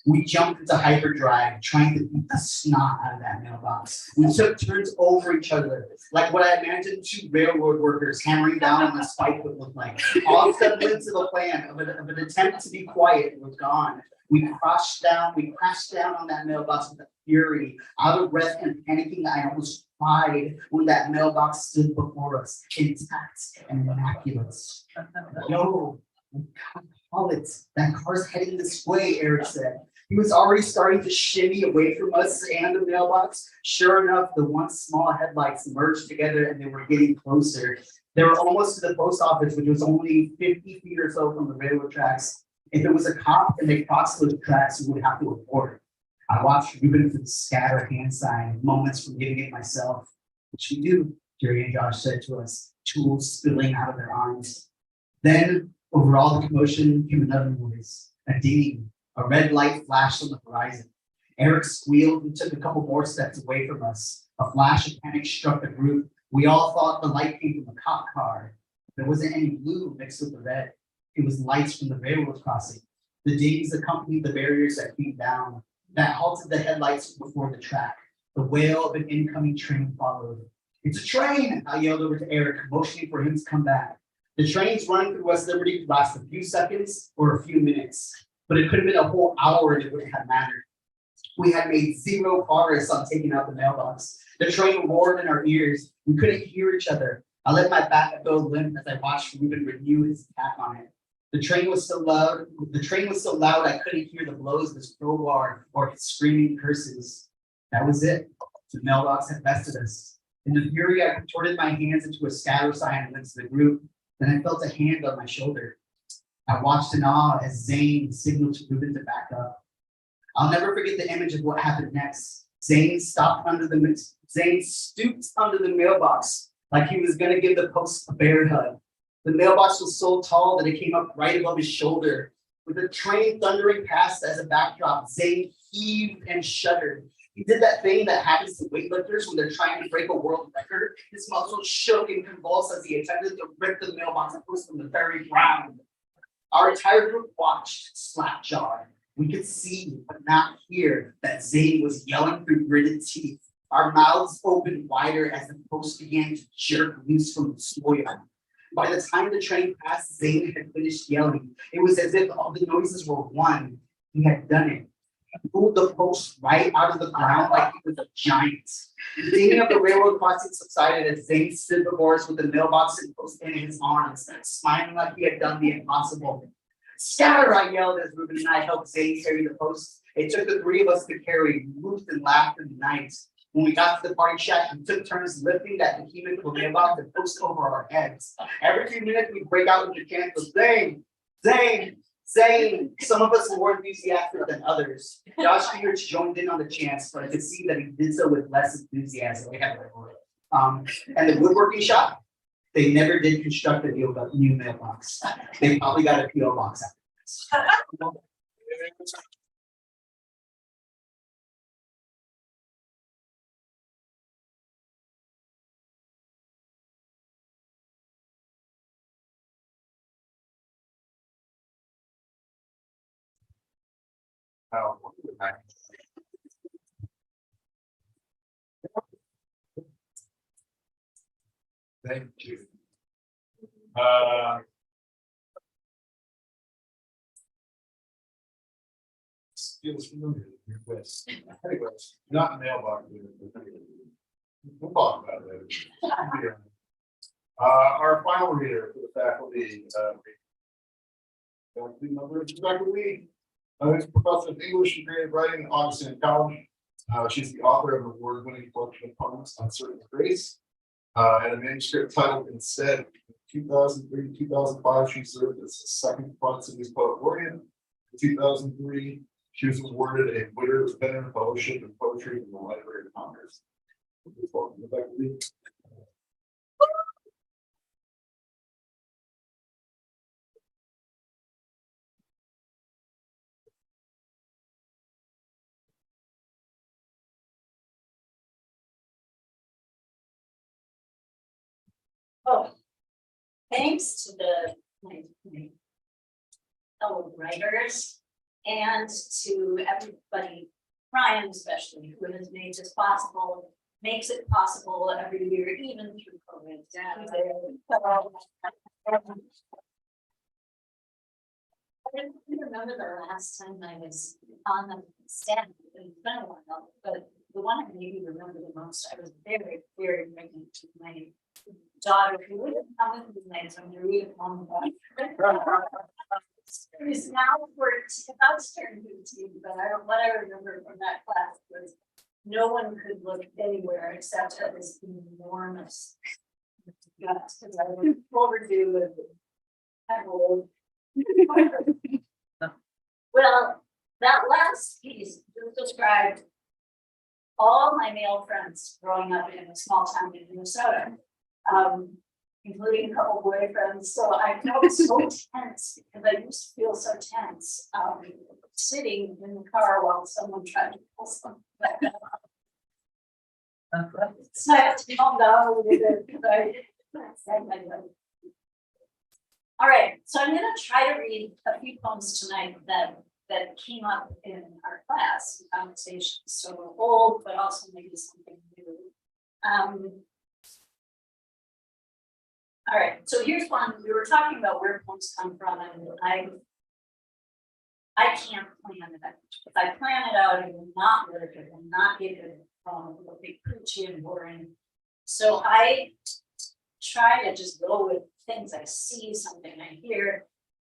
We jumped into hyperdrive, trying to beat the snot out of that mailbox. We took turns over each other, like what I imagined two railroad workers hammering down on a spike would look like. All semblance of a plan of an attempt to be quiet was gone. We crashed down on that mailbox with a fury, out of breath and panicking. I almost cried when that mailbox stood before us, intact and immaculate. Yo, call it. That car's heading this way, Eric said. He was already starting to shimmy away from us and the mailbox. Sure enough, the once small headlights merged together and they were getting closer. They were almost to the post office, which was only 50 feet or so from the railroad tracks. If it was a cop and they crossed those tracks, we would have to report it. I watched Ruben for the scatter hand sign, moments from giving it myself, which we do, Jerry and Josh said to us, tools spilling out of their arms. Then, over all the commotion, came another noise, a dinging. A red light flashed on the horizon. Eric squealed and took a couple more steps away from us. A flash of panic struck the group. We all thought the light came from a cop car. There wasn't any blue mixed with the red. It was lights from the railroad crossing. The dings accompanied the barriers that came down, that halted the headlights before the track. The wail of an incoming train followed. It's a train, I yelled over to Eric, motioning for him to come back. The trains running through West Liberty could last a few seconds or a few minutes, but it could have been a whole hour and it wouldn't have mattered. We had made zero progress on taking out the mailbox. The train roared in our ears. We couldn't hear each other. I let my back go limp as I watched Ruben renew his attack on it. The train was so loud I couldn't hear the blows of his crowbar or his screaming curses. That was it. The mailbox had bested us. In the fury, I contorted my hands into a scatter sign against the group. Then I felt a hand on my shoulder. I watched in awe as Zane signaled to Ruben to back up. I'll never forget the image of what happened next. Zane stooped under the mailbox like he was gonna give the post a bear hug. The mailbox was so tall that it came up right above his shoulder. With the train thundering past as a backdrop, Zane heaved and shuddered. He did that thing that happens to weightlifters when they're trying to break a world record. His muscles shook and convulsed as he attempted to rip the mailbox loose from the very ground. Our entire group watched, slack-jawed. We could see, but not hear, that Zane was yelling through gritted teeth. Our mouths opened wider as the post began to jerk loose from the soil. By the time the train passed, Zane had finished yelling. It was as if all the noises were one. He had done it. He pulled the post right out of the ground like he was a giant. The dinging of the railroad crossing subsided as Zane stood before us with the mailbox and post in his arms, smiling like he had done the impossible. Scatter, I yelled as Ruben and I helped Zane carry the post. It took the three of us to carry, roofed and laughed in the night. When we got to the party shack, we took turns lifting that behemoth mailbox and post over our heads. Every few minutes, we'd break out into chants of Zane, Zane, Zane. Some of us were more enthusiastic than others. Josh Fierce joined in on the chants, but I could see that he did so with less enthusiasm. And the woodworking shop, they never did construct a new mailbox. They probably got a PO box after this. Oh, thank you. Feels familiar. Anyways, not mailbox. We'll talk about it later. Our final reader for the faculty. Faculty. Is professor of English and creative writing at Augustine College. She's the author of an award-winning collection of poems on certain grace. And a manuscript titled Instead, 2003 to 2005, she served as the second Quad Cities Poet Laureate. In 2003, she was awarded a Whittier Veteran Fellowship in Poetry from the Library of Congress. Welcome, Becky. Oh, thanks to my fellow writers and to everybody, Ryan especially, who has made this possible, makes it possible every year, even through COVID. I don't remember the last time I was on the staff. It's been a while, but the one I maybe remember the most, I was very, very pregnant with my daughter who would have come with me tonight, so I'm gonna read it on the It is now about to turn 15, but what I remember from that class was no one could look anywhere except at this enormous gut, because I was overdue with I'm old. Well, that last piece described all my male friends growing up in a small town in Minnesota, including a couple boyfriends. So I felt so tense because I used to feel so tense sitting in the car while someone tried to pull something back up. So I have to calm down a little bit because I said my life. All right, so I'm going to try to read a few poems tonight that came up in our class conversation. So old, but also maybe something new. All right, so here's one. We were talking about where poems come from, and I can't plan it out. If I plan it out, it will not work. It will not get it from. It will be preachy and boring. So I try to just go with things I see, something I hear.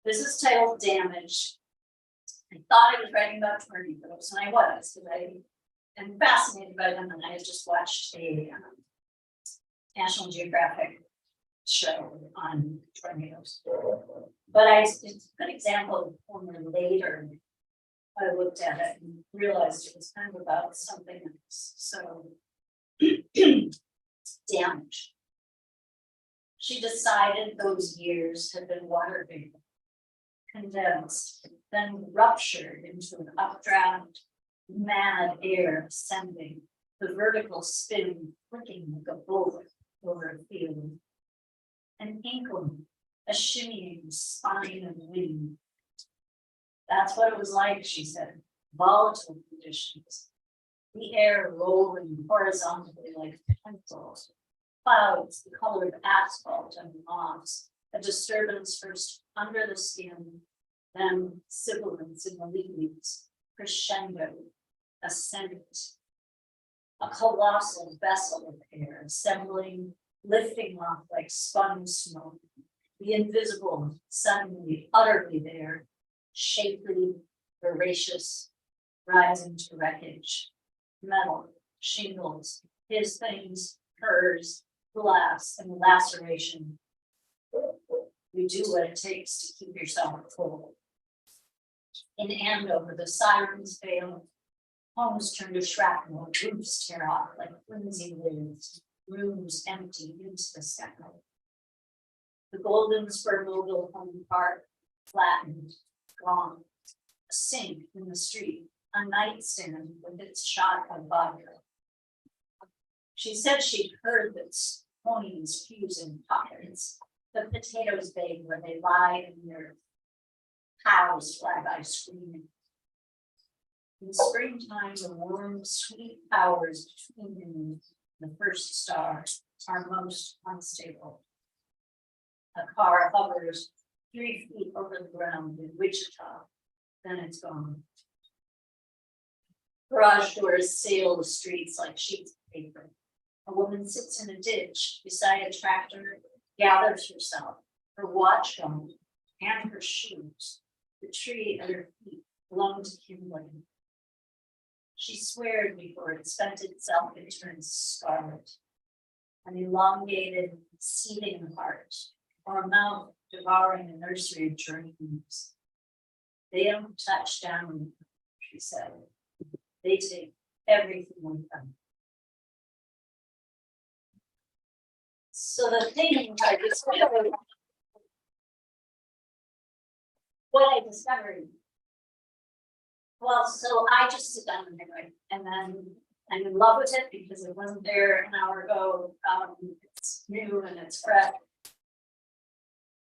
This is titled Damage. I thought I was writing about tornadoes, and I was, because I am fascinated by them, and I just watched a National Geographic show on tornadoes. But it's a good example of former later I looked at it and realized it was kind of about something else, so. Damage. She decided those years had been water vapor. Condensed, then ruptured into an updraft, mad air ascending, the vertical spin flicking like a bullet over a field. An inkling, a shimmying spine of wind. That's what it was like, she said, volatile conditions. The air rolling horizontally like pencils, clouds the color of asphalt and moss, a disturbance first under the skin, then sibilance in the leaves, crescendo, ascent. A colossal vessel of air assembling, lifting off like spun smoke, the invisible suddenly utterly there, shapely, voracious, rising to wreckage, metal, shingles, his things, hers, glass, and laceration. You do what it takes to keep yourself full. In Andover, the sirens fail, homes turn to shrapnel, roofs tear off like flimsy lids, rooms empty into the sky. The Golden Spur Mobile Home Park flattened, gone. A sink in the street, a nightstand with its shot of vodka. She said she'd heard that ponies fuse in pockets, the potatoes bake where they lie in their cows fly by screaming. In springtime, the warm, sweet hours between the first star are most unstable. A car hovers 3 feet over the ground in Wichita, then it's gone. Garage doors sail the streets like sheets of paper. A woman sits in a ditch beside a tractor, gathers herself, her watch gone, and her shoes. The tree at her feet blown to kindling. She swears before it spent itself and turns scarlet. An elongated, seething heart, or a mouth devouring a nursery of dreams. They don't touch down, she said. They take everything with them. So the thing I discovered, what I discovered. Well, so I just sit down and write, and then I'm in love with it because it wasn't there an hour ago. It's new and it's fresh.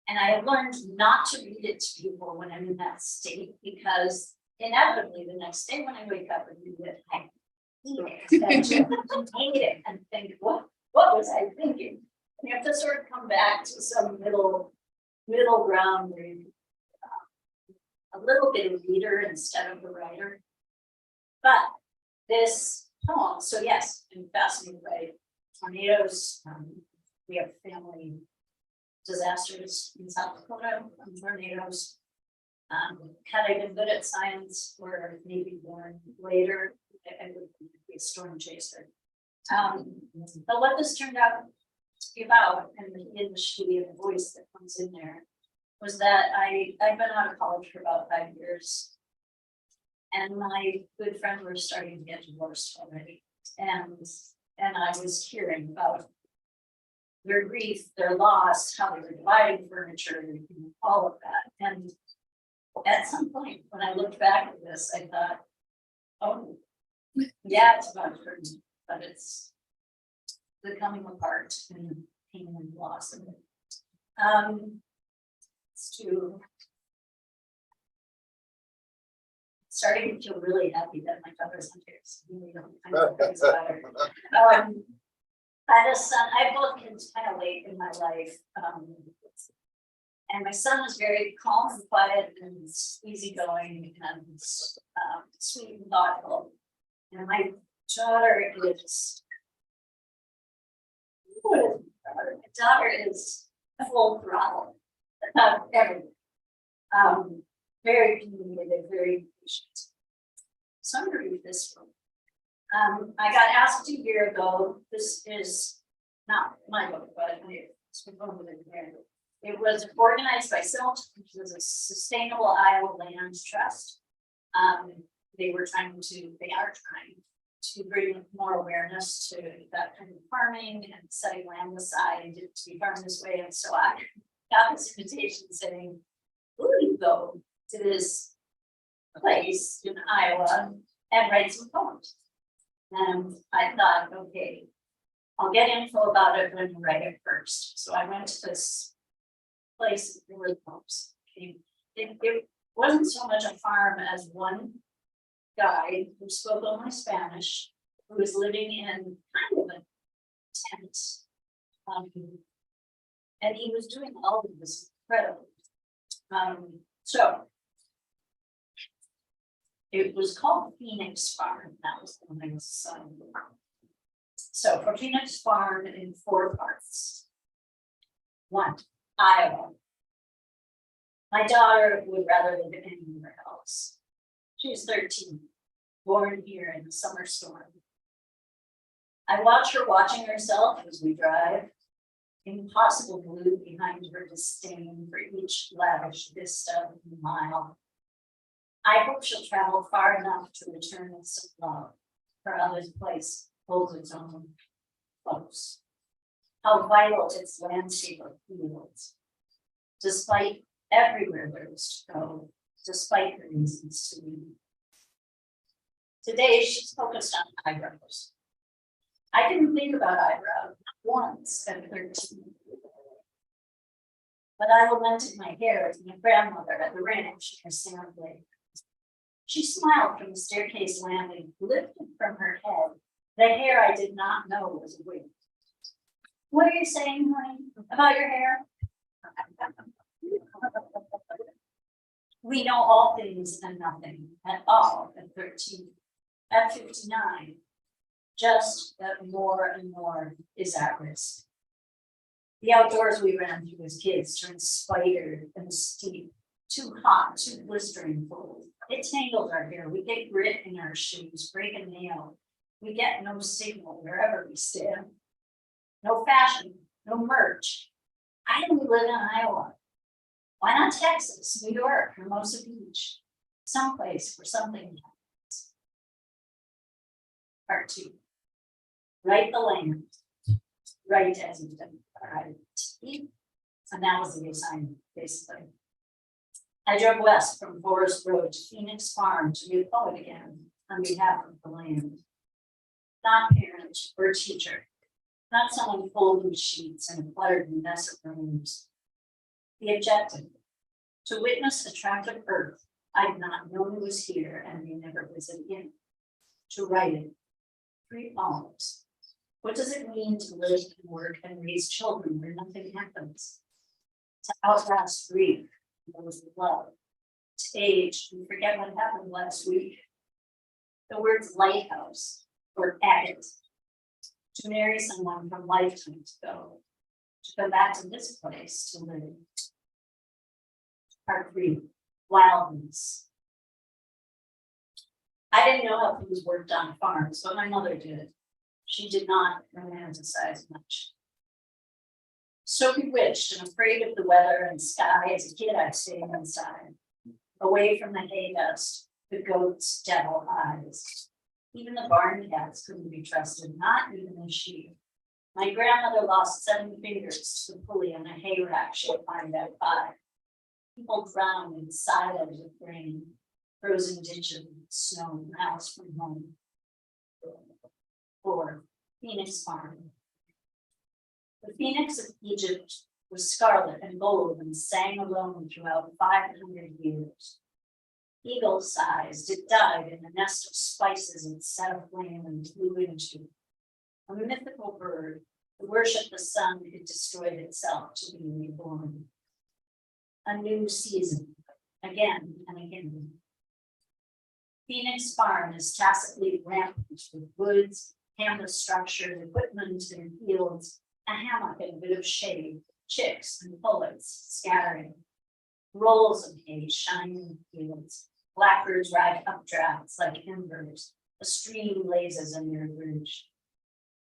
And I have learned not to read it to people when I'm in that state, because inevitably the next day when I wake up and read it, I hate it and think, what was I thinking? And you have to sort of come back to some middle ground where you a little bit of reader instead of the writer. But this poem, so yes, I'm fascinated by tornadoes. We have family disasters in South Dakota from tornadoes. Had I been good at science or maybe born later, I would be a storm chaser. But what this turned out to be about, and the industry and the voice that comes in there, was that I've been out of college for about 5 years. And my good friends were starting to get divorced already. And I was hearing about their grief, their loss, how they were dividing furniture, all of that. And at some point, when I looked back at this, I thought, oh, yeah, it's about hurting, but it's the coming apart and pain and loss of it. It's to starting to feel really happy that my daughter's on here. So really don't kind of things about her. I had a son, I have both kids kind of late in my life. And my son is very calm and quiet and easygoing and sweet and thoughtful. And my daughter is, full throttle. Everything. Very communicative, very patient. So I'm going to read this one. I got asked a year ago. This is not my book, but it's been over there. It was organized by SILT, which is a Sustainable Iowa Land Trust. They are trying to bring more awareness to that kind of farming and setting land aside to be farmed this way. And so I got this invitation saying, will you go to this place in Iowa and write some poems? And I thought, okay, I'll get info about it when I write it first. So I went to this place in the poems. It wasn't so much a farm as one guy who spoke only Spanish, who was living in kind of a tent. And he was doing all of this incredible. So it was called Phoenix Farm. That was the name of the son. So for Phoenix Farm in 4 parts. 1, Iowa. My daughter would rather live anywhere else. She's 13, born here in the summer storm. I watch her watching herself as we drive. Impossible blue behind her disdain for each lavish vista of the mile. I hope she'll travel far enough to return with some love. Her other's place holds its own close. How vital its landscape of fields. Despite everywhere there is to go, despite the reasons to leave. Today she's focused on eyebrows. I didn't think about eyebrows once at 13. But I lamented my hair to my grandmother at the ranch in her sand lake. She smiled from the staircase landing, lifted from her head the hair I did not know was a wig. What are you saying, honey, about your hair? We know all things and nothing at all at 13. At 59, just that more and more is at risk. The outdoors we ran through as kids turned spidered and steep, too hot, too blistering cold. It tangles our hair. We get grit in our shoes, break a nail. We get no signal wherever we stand. No fashion, no merch. I don't live in Iowa. Why not Texas, New York, Hermosa Beach? Someplace where something happens. Part 2. Write the land. Write as you've done. And that was the assignment, basically. I drove west from Forest Road to Phoenix Farm to be a poet again on behalf of the land. Not parent or teacher, not someone folding sheets and a cluttered mess of rooms. The objective, to witness a tract of earth I'd not known was here and may never visit again. To write it, 3 poems. What does it mean to live and work and raise children where nothing happens? To outlast grief, those love. To age and forget what happened last week. The words lighthouse or agate. To marry someone from lifetime ago. To come back to this place to live. Part 3, wildness. I didn't know how things worked on farms, but my mother did. She did not romanticize much. So bewitched and afraid of the weather and sky, as a kid I'd stay inside, away from the hay dust, the goats' devil eyes. Even the barn cats couldn't be trusted, not even the sheep. My grandmother lost 7 fingers to the pulley on a hay rack she'd find out 5. People drowned in silos of grain, frozen ditches, snow, miles from home. 4, Phoenix Farm. The phoenix of Egypt was scarlet and gold and sang alone throughout 500 years. Eagle-sized, it died in a nest of spices it set aflame and flew into. A mythical bird, to worship the sun, it destroyed itself to be reborn. A new season, again and again. Phoenix Farm is tacitly rampant with woods, canvas structures, equipment and fields, a hammock and a bit of shade, chicks and pullets scattering. Rolls of hay shine in the fields. Blackbirds ride updrafts like embers. A stream blazes in their bridge.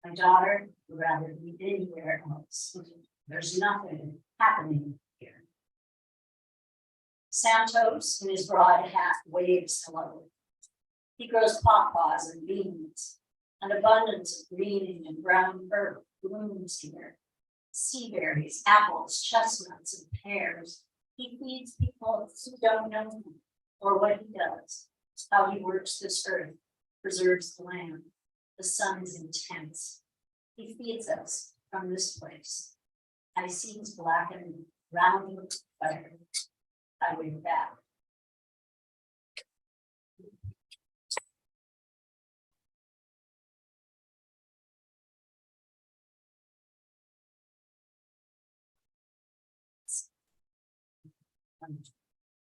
My daughter would rather be anywhere else. There's nothing happening here. Santos in his broad hat waves hello. He grows pawpaws and beans. An abundance of green and brown herb blooms here. Sea berries, apples, chestnuts, and pears. He feeds people who don't know him or what he does, how he works this earth, preserves the land. The sun is intense. He feeds us from this place. I see his blackened, round fire. I wave back.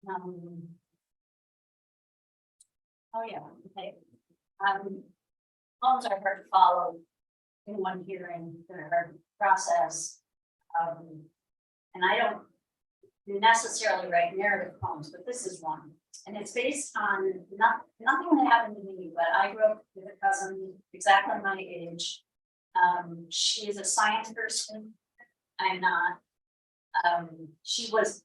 Um, oh yeah, okay. Poems are hard to follow in one hearing, they're hard to process. And I don't necessarily write narrative poems, but this is one. And it's based on nothing that happened to me, but I grew up with a cousin exactly my age. She is a science person. I'm not. She was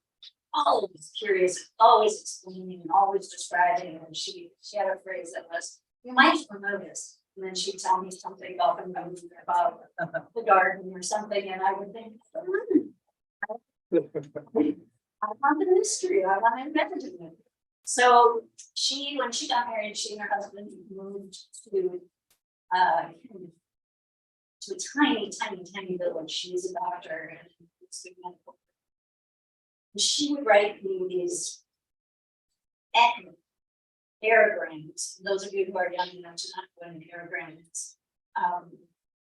always curious, always explaining, and always describing, and she had a phrase that was, "You might remember this," and then she'd tell me something about the garden or something, and I would think, I want the mystery, I want to invent it. So when she got married, she and her husband moved to a tiny village. She was a doctor and she would write me these aerograms. Those of you who are young enough to not know what an aerogram is.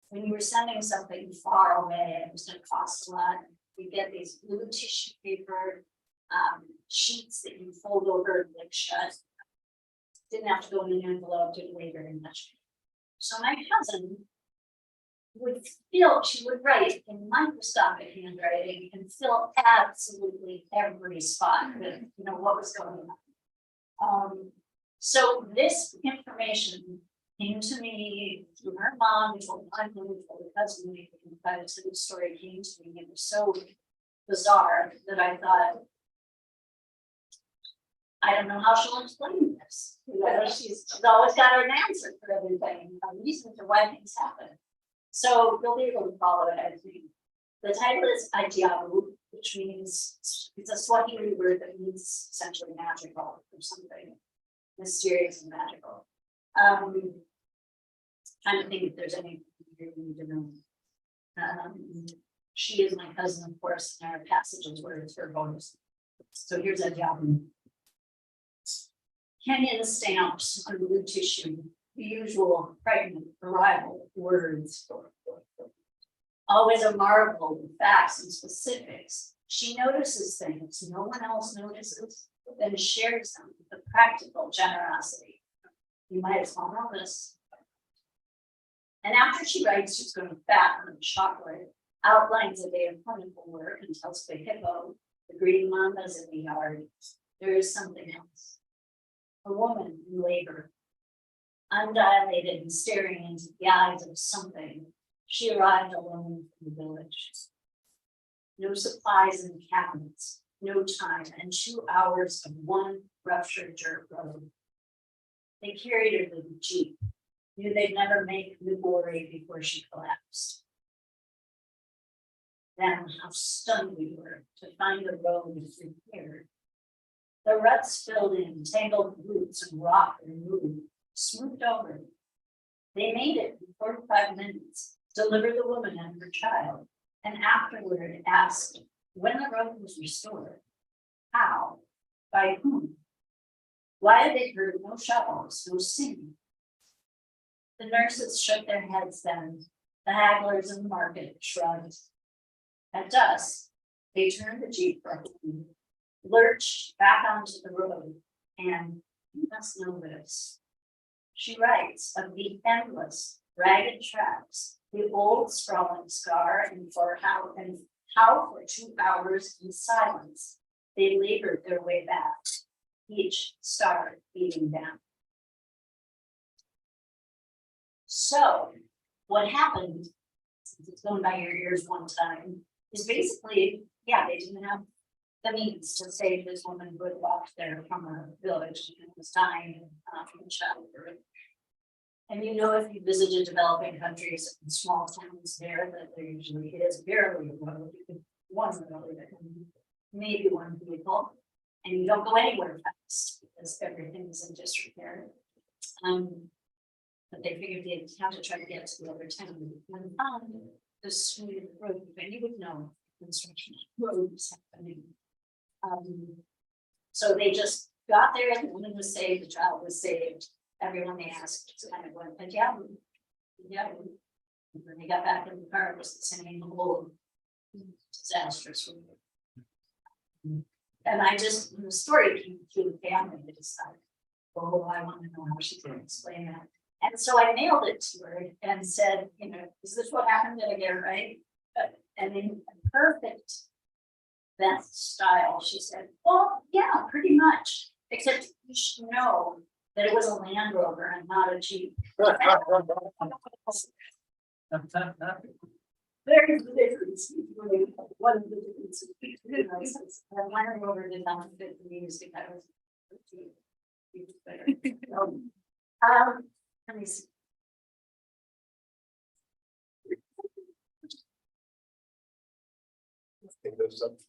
When you were sending something far away, it was going to cost a lot. You get these blue tissue paper sheets that you fold over and like shut. Didn't have to go in an envelope, didn't weigh very much. So my cousin she would write in microscopic handwriting and fill absolutely every spot with, what was going on. So this information came to me through her mom, told my mom, told her cousin, but so the story came to me. It was so bizarre that I thought, I don't know how she'll explain this. She's always got an answer for everything, a reason for why things happen. So you'll be able to follow it, I think. The title is Ajabu, which means it's a Swahili word that means essentially magical or something mysterious and magical. Trying to think if there's anything you need to know. She is my cousin, of course, and our passages where it's her bonus. So here's Ajabu. Kenyan stamps on blue tissue. The usual pregnant arrival words. Always a marvel with facts and specifics. She notices things no one else notices, but then shares them with a practical generosity. You might as well know this. And after she writes, she's going to fatten on chocolate, outlines a day of plentiful work, and tells the hippo, the green mandas in the yard, there is something else. A woman in labor. Undilated and staring into the eyes of something, she arrived alone from the village. No supplies in the cabinets, no time, and 2 hours of one ruptured dirt road. They carried her to the jeep, knew they'd never make Lugore before she collapsed. Then how stunned we were to find the road repaired. The ruts filled in, tangled roots and rock removed. Smoothed over. They made it in 45 minutes, delivered the woman and her child, and afterward asked when the road was restored. How? By whom? Why had they heard no shovels, no singing? The nurses shook their heads then. The hagglers in the market shrugged. At dusk, they turned the jeep for home, lurched back onto the road, and you must know this. She writes of the endless, ragged tracks, the old sprawling scar, and how for 2 hours in silence they labored their way back, each star beating down. So, what happened, since it's going by your ears one time, is basically, they didn't have the means to save this woman who had walked there from a village and was dying from childbirth. And you know, if you visited developing countries and small towns there, that there usually is barely a road, one road, and maybe one vehicle. And you don't go anywhere fast because everything is in disrepair. But they figured they'd have to try to get to the other town. And the smooth road, and you would know construction roads happening. So they just got there and the woman was saved, the child was saved. Everyone they asked kind of went, but yeah. And when they got back in the car, it was the same old disastrous. And I just, when the story came to the family, I decided, oh, I want to know how she's going to explain that. And so I mailed it to her and said, you know, is this what happened? Did I get it right? And in perfect Beth style, she said, well, yeah, pretty much. Except you should know that it was a Land Rover and not a Jeep. There's the difference. One of the differences. The Land Rover did not fit the music. I was. Let me see.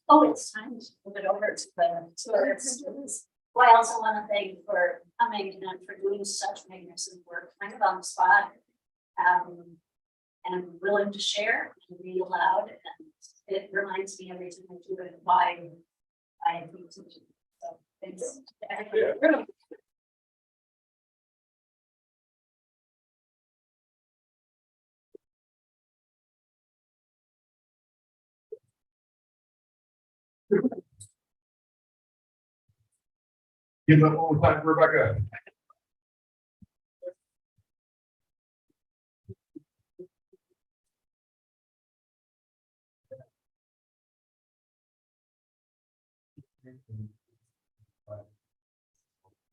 Oh, it's time to move it over to the tourists. Well, I also want to thank you for coming and for doing such magnificent work, kind of on the spot. And willing to share and read aloud. And it reminds me every time I do it why I agree to do it. So thanks. Yeah. Give it one more time, Rebecca.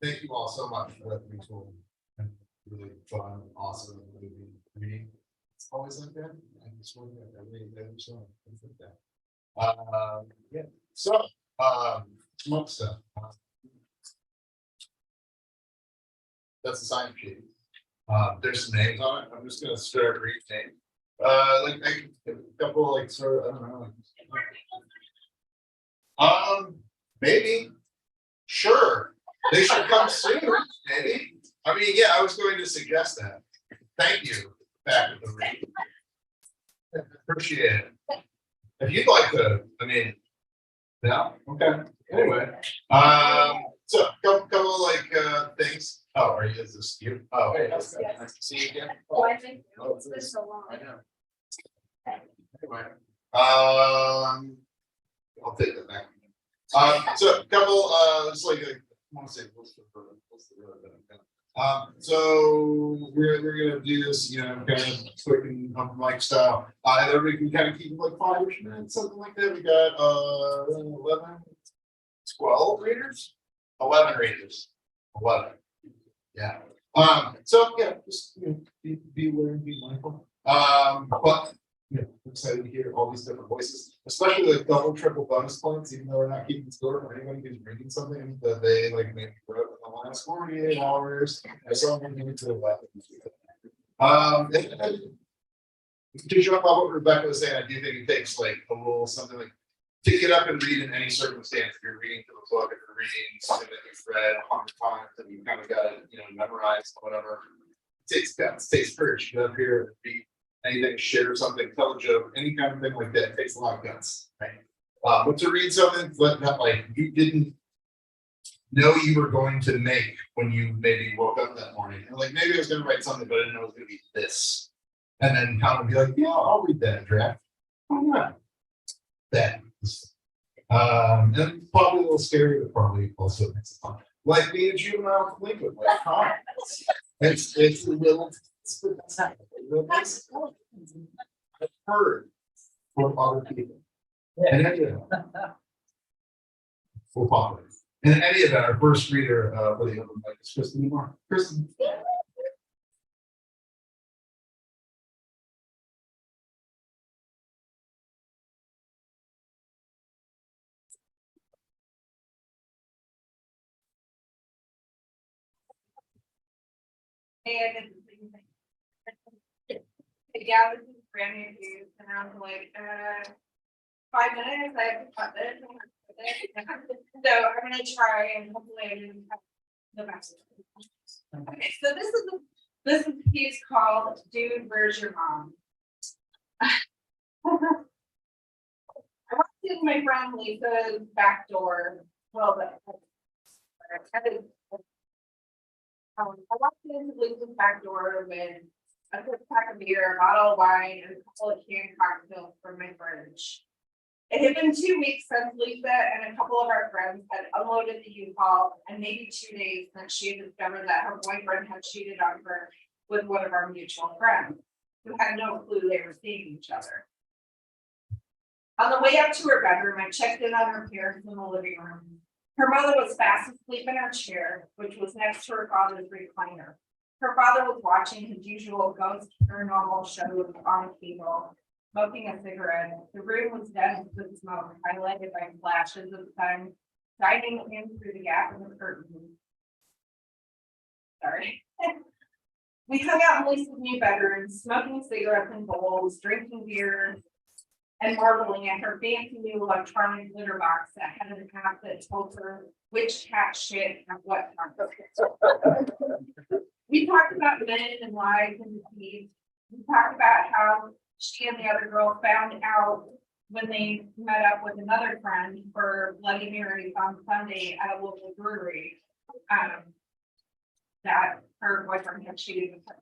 Thank you all so much for that resource. Really fun, awesome reading. It's always like that. I just want to really so things like that. Yeah. So, smoke stuff. That's the sign sheet. There's some names on it. I'm just gonna start reading names. Like a couple, like sort of, I don't know. Maybe. Sure. They should come soon, maybe. I mean, yeah, I was going to suggest that. Thank you, back at the read. Appreciate it. If you'd like to, I mean, no, okay, anyway. So couple like things. Oh, are you, is this you? Oh, hey, nice to see you again. Oh, I think Oh, it's been so long. I know. Anyway, I'll take that back. So a couple, it's like, I want to say, what's the road that I'm so we're gonna do this, you know, kind of quick and mic style. Everybody can kind of keep it like 5-ish minutes, something like that. We got 11, 12 readers, 11 readers, 11. Yeah. So yeah, just you know, be aware and be mindful. But yeah, I'm excited to hear all these different voices, especially the double, triple bonus points, even though we're not keeping score for anybody who's reading something that they like maybe wrote in the last 48 hours. I saw them give it to the left. To jump off what Rebecca was saying, I do think it takes like a little something like pick it up and read in any circumstance. If you're reading through a book, if you're reading something that you've read 100 times and you kind of got it, you know, memorized, whatever. It takes guts, it takes courage to get up here and read anything, share something, tell a joke, any kind of thing like that. It takes a lot of guts, right? But to read something that like you didn't know you were going to make when you maybe woke up that morning. And like maybe I was gonna write something, but I didn't know it was gonna be this. And then kind of be like, yeah, I'll read that draft. Why not? That. And probably a little scary, but probably also makes it fun. Like being a juvenile delinquent, like comics. It's a little. I've heard from other people. And any of them. For popular. In any event, our first reader for the open mic is Kristen Moore. Kristen. And it's the same thing. Yeah, this is brand new news, and I was like, 5 minutes, I have to cut this. So I'm gonna try and hopefully I didn't have the best. Okay, so this is the piece called Dude, Where's Your Mom? I walked in my friend Lisa's back door, well, but. I walked into Lisa's back door with a quick pack of beer, a bottle of wine, and a couple of canned cocktails from my fridge. It had been 2 weeks since Lisa and a couple of our friends had unloaded the U-Haul, and maybe 2 days since she had discovered that her boyfriend had cheated on her with one of our mutual friends, who had no clue they were seeing each other. On the way up to her bedroom, I checked in on her parents in the living room. Her mother was fast asleep in her chair, which was next to her father's recliner. Her father was watching his usual ghost paranormal shows on cable, smoking a cigarette. The room was dense with smoke, highlighted by flashes of sun shining in through the gap in the curtain. Sorry. We hung out in Lisa's new bedroom, smoking cigarettes in bowls, drinking beer, and marveling at her fancy new electronic litter box that had an app that told her which cat shit at what time. We talked about men and lives and deceit. We talked about how she and the other girl found out when they met up with another friend for Bloody Marys on Sunday at a local brewery. That her boyfriend had cheated with her.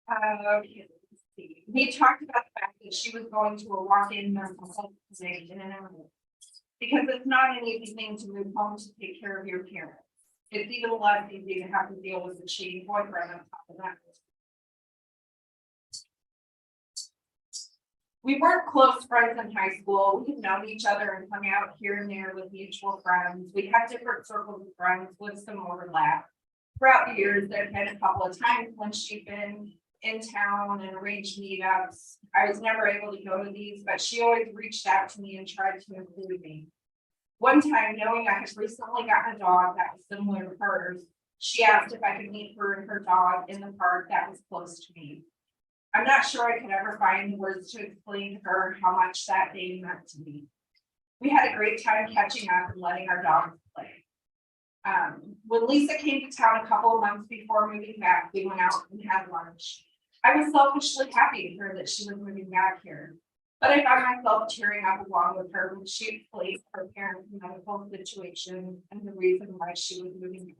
Okay, let's see. We talked about the fact that she was going to a walk-in mental health clinic in an hour. Because it's not an easy thing to move home to take care of your parents. It's even less easy to have to deal with a cheating boyfriend on top of that. We weren't close friends in high school. We had known each other and hung out here and there with mutual friends. We had different circles of friends with some overlap. Throughout the years, there had been a couple of times when she'd been in town and arranged meetups. I was never able to go to these, but she always reached out to me and tried to include me. One time, knowing I had recently gotten a dog that was similar to hers, she asked if I could meet her and her dog in the park that was close to me. I'm not sure I could ever find the words to explain to her how much that day meant to me. We had a great time catching up and letting our dogs play. When Lisa came to town a couple of months before moving back, we went out and had lunch. I was selfishly happy to hear that she was moving back here, but I found myself cheering up along with her when she explained her parents' medical situation and the reason why she was moving back.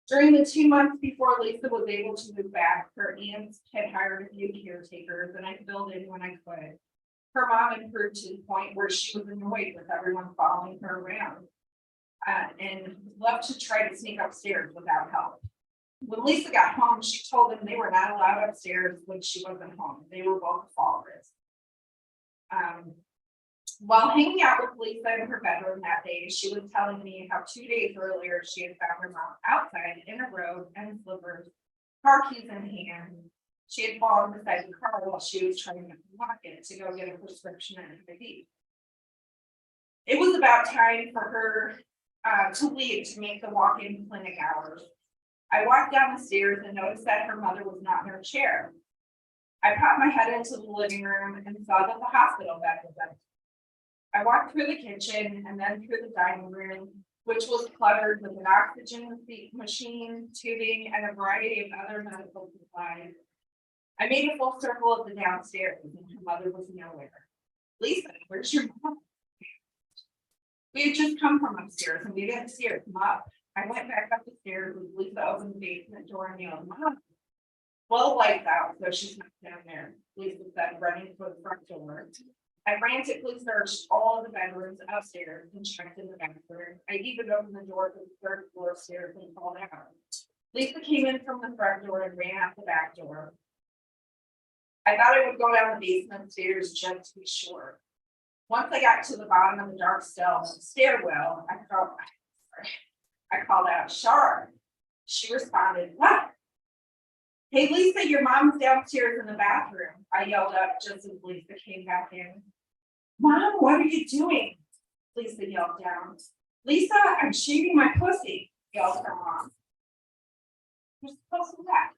During the 2 months before Lisa was able to move back, her aunts had hired a few caretakers and I filled in when I could. Her mom improved to the point where she was annoyed with everyone following her around. And loved to try to sneak upstairs without help. When Lisa got home, she told them they were not allowed upstairs when she wasn't home. They were both fall risks. While hanging out with Lisa in her bedroom that day, she was telling me how 2 days earlier she had found her mom outside in a robe and slippers, car keys in hand. She had fallen beside the car while she was trying to lock it to go get a prescription and IV. It was about time for her to leave to make the walk-in clinic hours. I walked down the stairs and noticed that her mother was not in her chair. I popped my head into the living room and saw that the hospital bed was empty. I walked through the kitchen and then through the dining room, which was cluttered with an oxygen machine, tubing, and a variety of other medical supplies. I made a full circle of the downstairs and her mother was nowhere. Lisa, where's your mom? We had just come from upstairs and we didn't see her come up. I went back up the stairs with Lisa opened the basement door and yelled, "Mom." Well, the lights out, so she's not down there, Lisa said, running for the front door. I frantically searched all of the bedrooms upstairs and checked in the bathroom. I even opened the door to the third floor stairs and called out. Lisa came in from the front door and ran out the back door. I thought I would go down the basement stairs just to be sure. Once I got to the bottom of the dark stairwell, I called out, "Shar." She responded, "What?" "Hey, Lisa, your mom's downstairs in the bathroom," I yelled up just as Lisa came back in. "Mom, what are you doing?" Lisa yelled down. "Lisa, I'm shaving my pussy," yelled her mom. You're supposed to laugh.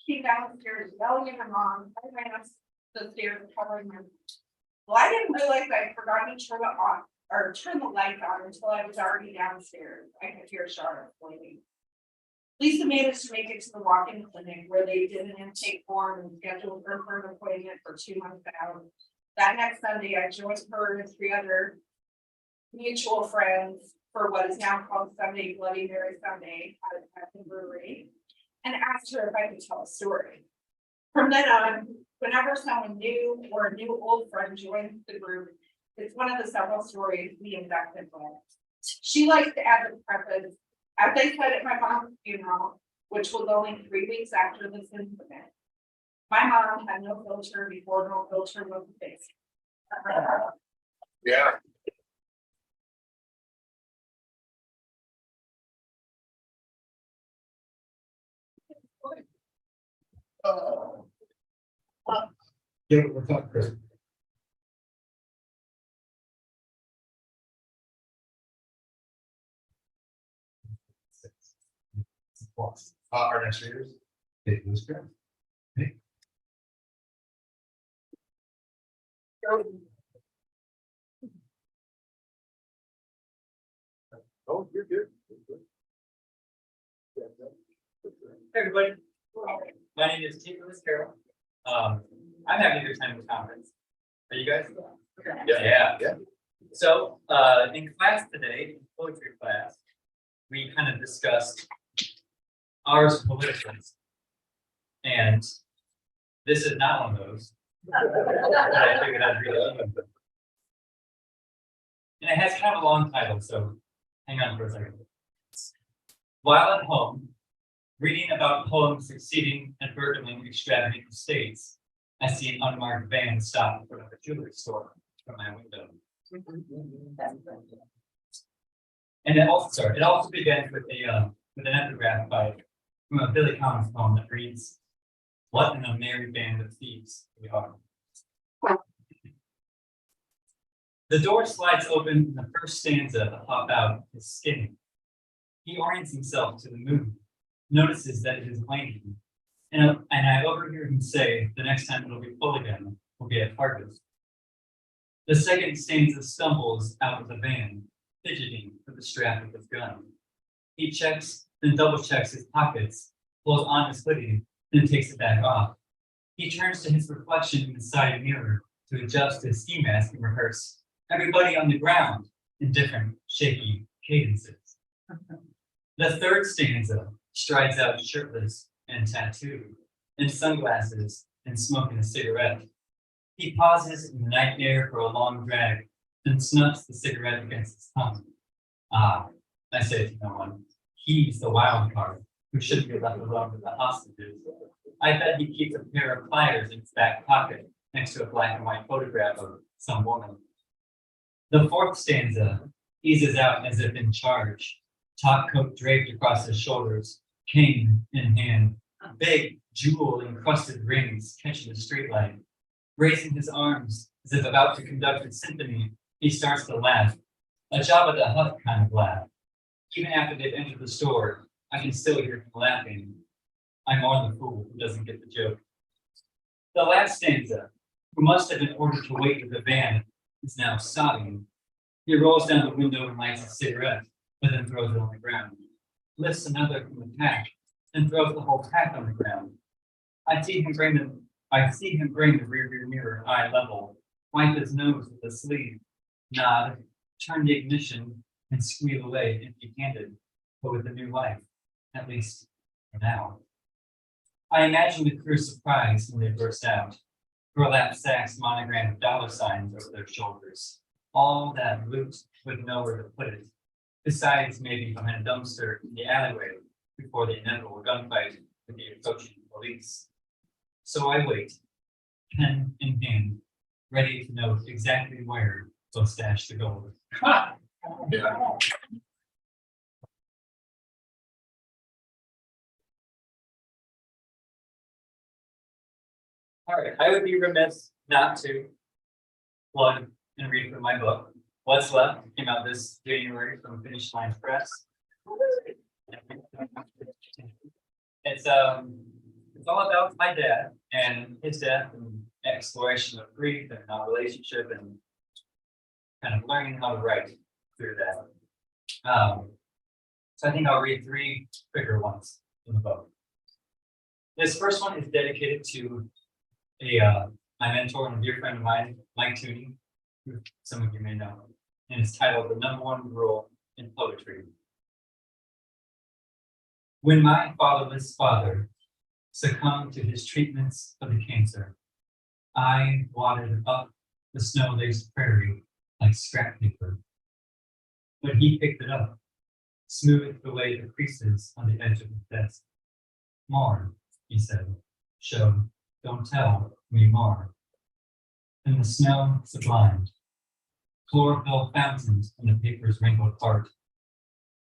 Came downstairs yelling at my mom. I ran up the stairs covering her. Well, I didn't realize I forgot to turn it on or turn the light on until I was already downstairs. I could hear Charlotte waiting. Lisa managed to make it to the walk-in clinic where they did an intake form and scheduled her for an appointment for 2 months out. That next Sunday, I joined her and 3 other mutual friends for what is now called Sunday Bloody Mary Sunday at the brewery, and asked her if I could tell a story. From then on, whenever someone new or a new old friend joins the group, it's one of the several stories we induct in with. She likes to add the preface, as I said at my mom's funeral, which was only 3 weeks after this incident. My mom had no filter before no filter was a thing. Yeah. Yeah, what's up, Chris? Our next readers. Dave Lusker. Me. Oh, you're good. Hey, everybody. My name is Steve Lewis Carroll. I'm having a good time at the conference. Are you guys? Yeah. So, in class today, in poetry class, we kind of discussed ours politicals. And this is not one of those. But I figured I'd read it. And it has kind of a long title, so hang on for a second. While at home, reading about poems succeeding and burdening extravagant estates, I see an unmarked van stop in front of a jewelry store from my window. And it also begins with an epigraph from a Billy Collins poem that reads, "What in a merry band of thieves we are." The door slides open and the first stanza to pop out is skinny. He orients himself to the moon, notices that it is waning, and I overhear him say the next time it'll be full again will be at harvest. The second stanza stumbles out of the van, fidgeting with the strap of his gun. He checks, then double checks his pockets, pulls on his hoodie, then takes it back off. He turns to his reflection in the side mirror to adjust his ski mask and rehearse "Everybody on the ground" in different, shaky cadences. The third stanza strides out shirtless and tattooed, in sunglasses and smoking a cigarette. He pauses in the night air for a long drag, then snuffs the cigarette against his tongue. Ah, I say to no one, he's the wild card who shouldn't be left alone with the hostages. I bet he keeps a pair of pliers in his back pocket next to a black and white photograph of some woman. The fourth stanza eases out as if in charge, top coat draped across his shoulders, cane in hand, big jewel-encrusted rings catching the streetlight. Raising his arms as if about to conduct a symphony, he starts to laugh, a Jabba the Hutt kind of laugh. Even after they've entered the store, I can still hear him laughing. I'm more the fool who doesn't get the joke. The last stanza, who must have been ordered to wait with the van, is now sobbing. He rolls down the window and lights a cigarette, but then throws it on the ground. Lifts another from the pack, and throws the whole pack on the ground. I see him bring the rearview mirror eye level, wipe his nose with a sleeve, nod, turn the ignition, and squeal away empty-handed, but with a new life, at least for now. I imagine the crew's surprise when they burst out, burlap sacks monogrammed dollar signs over their shoulders, all that loot with nowhere to put it, besides maybe behind a dumpster in the alleyway before the inevitable gunfight with the approaching police. So I wait, pen in hand, ready to know exactly where to stash the gold. Yeah. All right, I would be remiss not to plug and read from my book. What's Left came out this January from Finish Line Press. It's all about my dad and his death and exploration of grief and our relationship and kind of learning how to write through that. So I think I'll read 3 quicker ones in the book. This first one is dedicated to my mentor and a dear friend of mine, Mike Tooney, who some of you may know, and it's titled "The Number One Rule in Poetry." When my fatherless father succumbed to his treatments of the cancer, I wadded up the snow-laced prairie like scrap paper. But he picked it up, smoothed away the creases on the edge of his desk. "More," he said, "show, don't tell me more." And the snow sublimed, chlorophyll fountains in the paper's wrinkled part.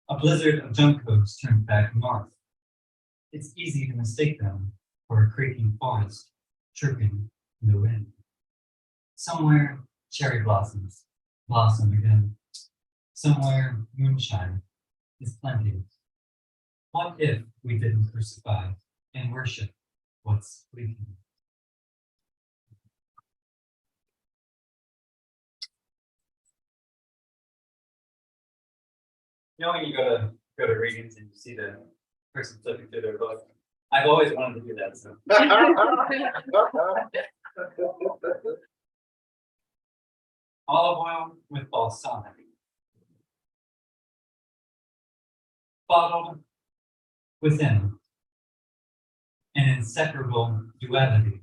A blizzard of juncos turned back north. It's easy to mistake them for a creaking forest chirping in the wind. Somewhere cherry blossoms blossom again. Somewhere moonshine is plenty. What if we didn't crucify and worship what's fleeting? You know when you go to readings and you see the person flipping through their book? I've always wanted to do that, so. Olive oil with balsamic. Bottled within an inseparable duality,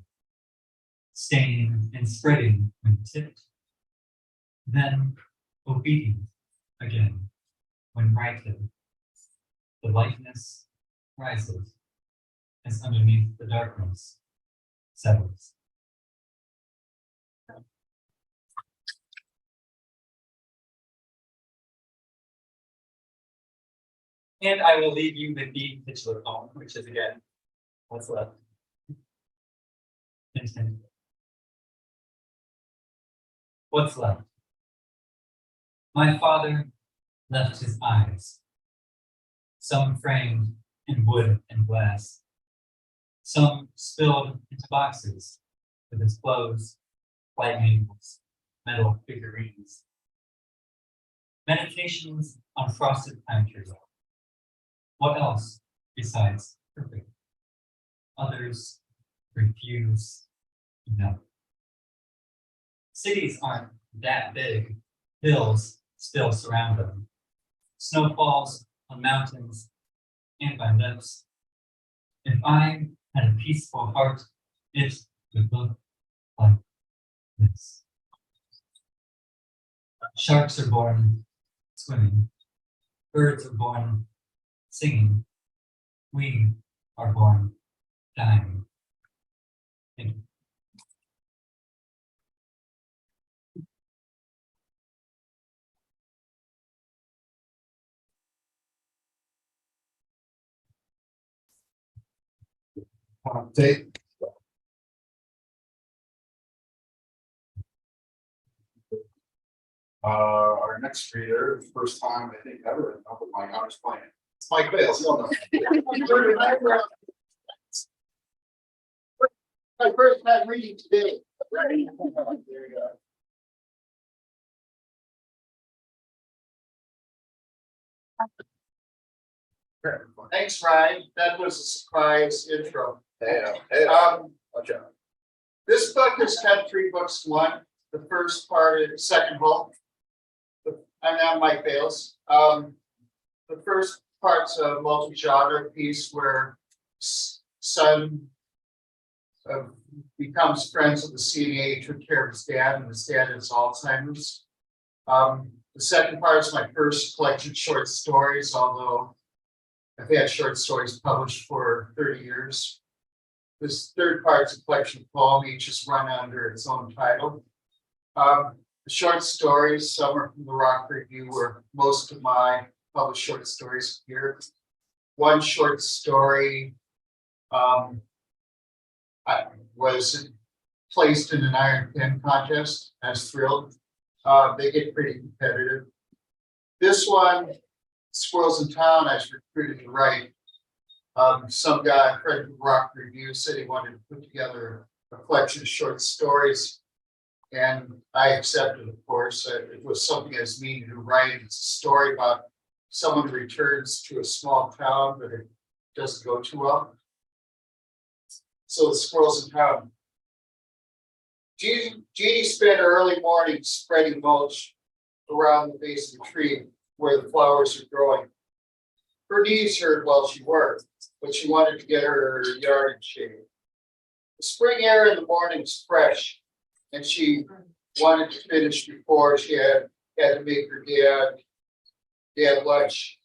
staining and spreading when tipped, then obedient again when righted. The lightness rises as underneath the darkness settles. And I will leave you with the titular poem, which is again, what's left. Continue. What's left? My father left his eyes, some framed in wood and glass, some spilled into boxes with his clothes, white maples, metal figurines. Meditations on frosted pine trees. What else besides perfect? Others refuse enough. Cities aren't that big. Hills still surround them. Snow falls on mountains and by lips. If I had a peaceful heart, it would look like this. Sharks are born swimming. Birds are born singing. We are born dying. Thank you. Take. Our next reader, first time I think ever, up with my honors playing. It's Mike Bales, you all know. My first time reading today. There you go. Thanks, Ryan. That was a surprise intro. Yeah. Watch out. This book is cut 3 books to 1. The first part is second book. I'm now Mike Bales. The first part's a multi-genre piece where son becomes friends with the CNA, took care of his dad, and his dad has Alzheimer's. The second part is my first collection of short stories, although I've had short stories published for 30 years. This third part is a collection of poems, each is run under its own title. The short stories, some are from the Rock Review, where most of my published short stories appear. One short story was placed in an iron pin contest. I was thrilled. They get pretty competitive. This one, Squirrels in Town, I was recruited to write. Some guy, Fred Rock Review, said he wanted to put together a collection of short stories. And I accepted, of course. It was something I was meaning to write. It's a story about someone who returns to a small town, but it doesn't go too well. So the Squirrels in Town. Jeannie spent her early morning spreading mulch around the base of the tree where the flowers are growing. Her knees hurt while she worked, but she wanted to get her yard in shape. The spring air in the morning was fresh, and she wanted to finish before she had to make her dad lunch.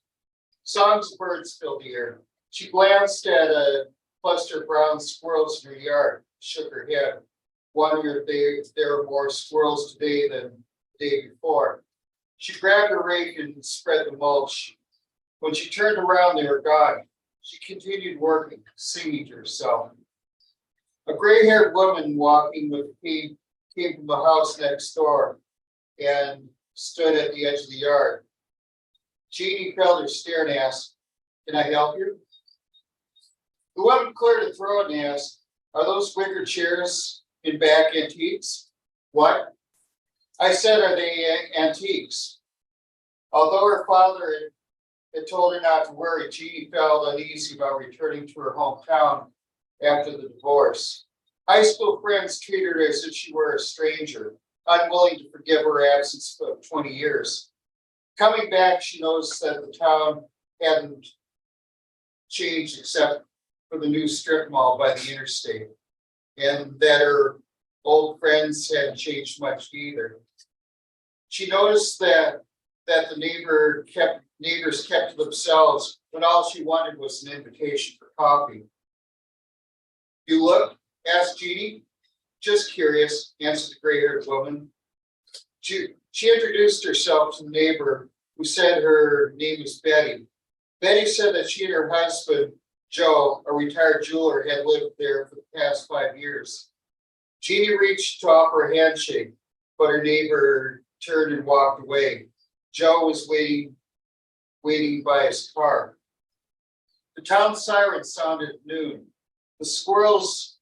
Songs of birds filled the air. She glanced at a cluster of brown squirrels in her yard, shook her head, wondering if there were more squirrels today than the day before. She grabbed her rake and spread the mulch. When she turned around, they were gone. She continued working, singing to herself. A gray-haired woman walking with a cane came from the house next door and stood at the edge of the yard. Jeannie felt her stare and asked, "Can I help you?" The woman cleared her throat and asked, "Are those wicker chairs in back antiques?" "What?" I said, "Are they antiques?" Although her father had told her not to worry, Jeannie felt uneasy about returning to her hometown after the divorce. High school friends treated her as if she were a stranger, unwilling to forgive her absence of 20 years. Coming back, she noticed that the town hadn't changed except for the new strip mall by the interstate, and that her old friends hadn't changed much either. She noticed that the neighbors kept to themselves when all she wanted was an invitation for coffee. "You look?" asked Jeannie. "Just curious," answered the gray-haired woman. She introduced herself to the neighbor, who said her name was Betty. Betty said that she and her husband, Joe, a retired jeweler, had lived there for the past 5 years. Jeannie reached to offer a handshake, but her neighbor turned and walked away. Joe was waiting by his car. The town siren sounded at noon. The squirrels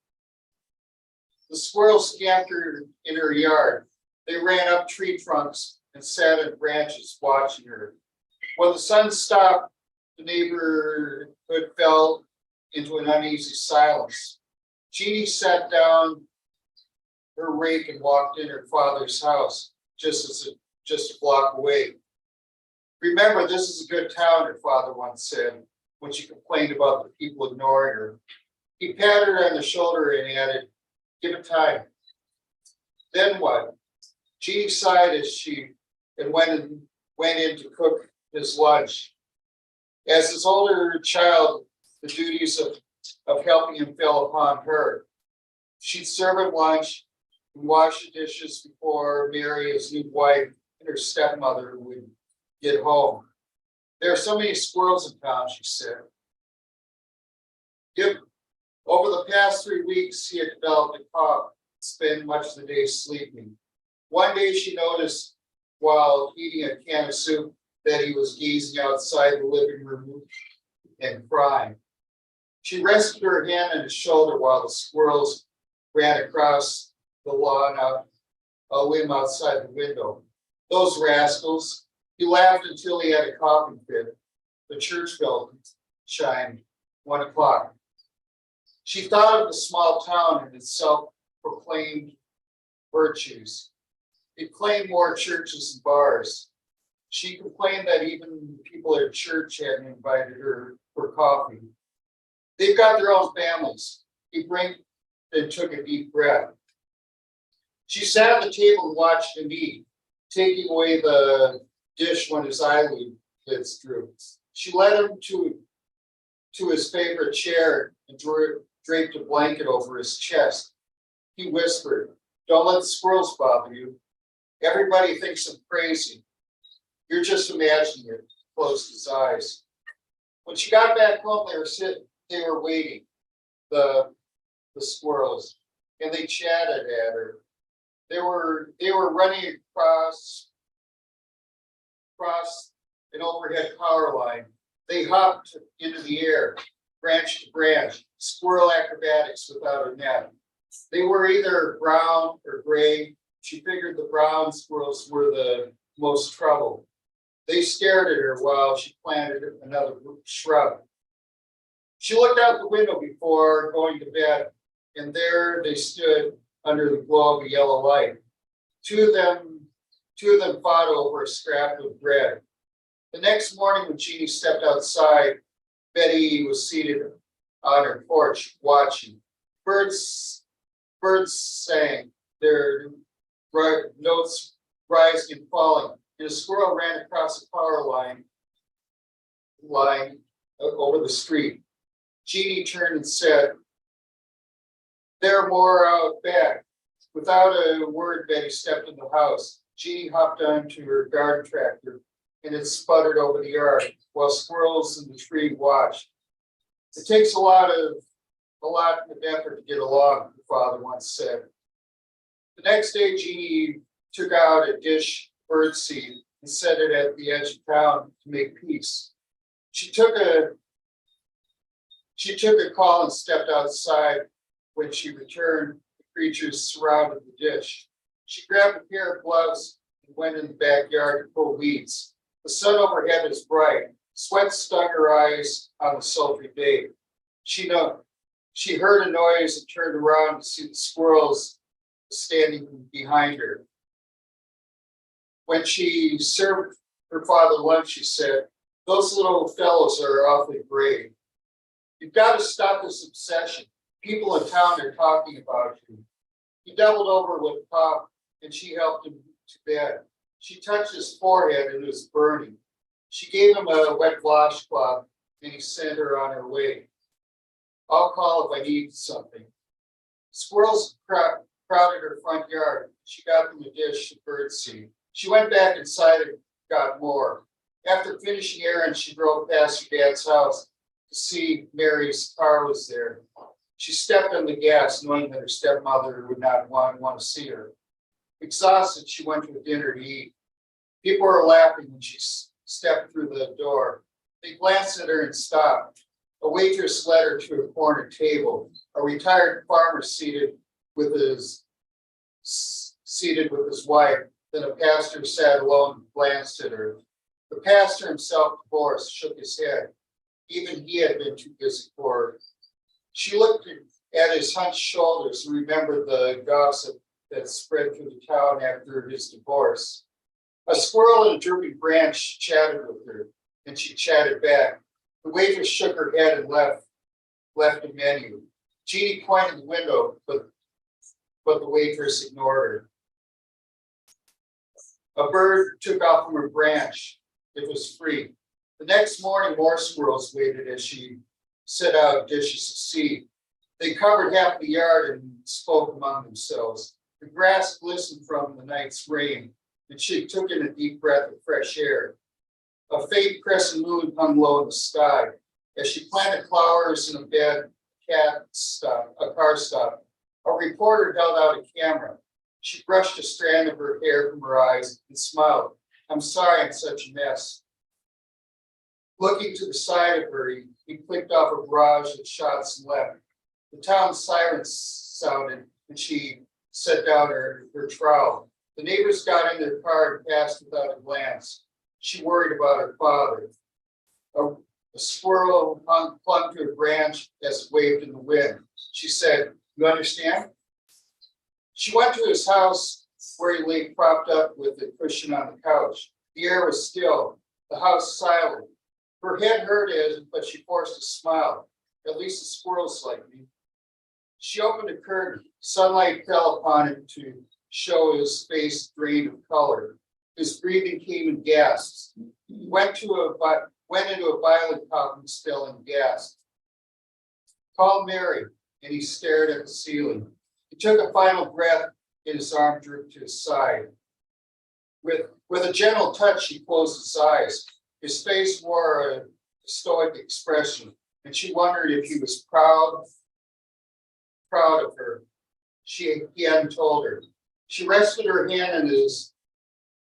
scampered in her yard. They ran up tree trunks and sat in branches watching her. When the sun stopped, the neighborhood fell into an uneasy silence. Jeannie sat down her rake and walked in her father's house, just a block away. "Remember, this is a good town," her father once said, when she complained about the people ignoring her. He patted her on the shoulder and added, "Give it time." Then what? Jeannie sighed as she went in to cook his lunch. As his older child, the duties of helping him fell upon her. She'd serve him lunch and wash the dishes before Mary, his new wife, and her stepmother would get home. "There are so many squirrels in town," she said. Over the past 3 weeks, he had developed a cough, spent much of the day sleeping. One day she noticed, while eating a can of soup, that he was gazing outside the living room and crying. She rested her hand on his shoulder while the squirrels ran across the lawn out a limb outside the window. "Those rascals." He laughed until he had a coughing fit. The church bell chimed 1 o'clock. She thought of the small town and its self-proclaimed virtues. It claimed more churches and bars. She complained that even people at church hadn't invited her for coffee. "They've got their own families." He blinked and took a deep breath. She sat at the table and watched him eat, taking away the dish when his eyelids drooped. She led him to his favorite chair and draped a blanket over his chest. He whispered, "Don't let the squirrels bother you. Everybody thinks I'm crazy. You're just imagining it." He closed his eyes. When she got back home, they were waiting, the squirrels. and they chatted at her. They were running across an overhead power line. They hopped into the air, branch to branch, squirrel acrobatics without a net. They were either brown or gray. She figured the brown squirrels were the most trouble. They stared at her while she planted another shrub. She looked out the window before going to bed, and there they stood under the glow of a yellow light. Two of them fought over a scrap of bread. The next morning, when Jeannie stepped outside, Betty was seated on her porch watching. Birds sang, their notes rising and falling, and a squirrel ran across the power line over the street. Jeannie turned and said, "There are more out back." Without a word, Betty stepped in the house. Jeannie hopped onto her garden tractor, and it sputtered over the yard while squirrels in the tree watched. It takes a lot of effort to get along, her father once said. The next day, Jeannie took out a dish of birdseed and set it at the edge of town to make peace. She took a call and stepped outside. When she returned, the creatures surrounded the dish. She grabbed a pair of gloves and went in the backyard to pull weeds. The sun overhead was bright. Sweat stung her eyes on the sultry day. She heard a noise and turned around to see the squirrels standing behind her. When she served her father lunch, she said, "Those little fellows are awfully brave. You've got to stop this obsession. People in town are talking about you." He doubled over with a cough, and she helped him to bed. She touched his forehead, and it was burning. She gave him a wet washcloth, and he sent her on her way. "I'll call if I need something." Squirrels crowded her front yard. She got them a dish of birdseed. She went back inside and got more. After finishing errands, she drove past her dad's house to see Mary's car was there. She stepped on the gas, knowing that her stepmother would not want to see her. Exhausted, she went to a dinner to eat. People were laughing when she stepped through the door. They glanced at her and stopped. A waitress led her to a corner table. A retired farmer seated with his wife. Then a pastor sat alone and glanced at her. The pastor himself, divorced, shook his head. Even he had been too busy for her. She looked at his hunched shoulders and remembered the gossip that spread through the town after his divorce. A squirrel in a drooping branch chatted with her, and she chatted back. The waitress shook her head and left a menu. Jeannie pointed the window, but the waitress ignored her. A bird took off from her branch. It was free. The next morning, more squirrels waited as she set out dishes of seed. They covered half the yard and spoke among themselves. The grass glistened from the night's rain, and she took in a deep breath of fresh air. A faint crescent moon hung low in the sky. As she planted flowers in a bed, a car stopped. A reporter held out a camera. She brushed a strand of her hair from her eyes and smiled. "I'm sorry I'm such a mess." Looking to the side of her, he clicked off a barrage of shots and left. The town sirens sounded, and she set down her trowel. The neighbors got in their car and passed without a glance. She worried about her father. A squirrel clung to a branch as it waved in the wind. She said, "You understand?" She went to his house, where he lay propped up with a cushion on the couch. The air was still, the house silent. Her head hurt but she forced a smile. "At least the squirrels like me." She opened a curtain. Sunlight fell upon him to show his face drained of color. His breathing came in gasps. He went into a violent coughing spell and gasped. "Call Mary," and he stared at the ceiling. He took a final breath, and his arm drooped to his side. With a gentle touch, he closed his eyes. His face wore a stoic expression, and she wondered if he was proud of her. he hadn't told her. She rested her hand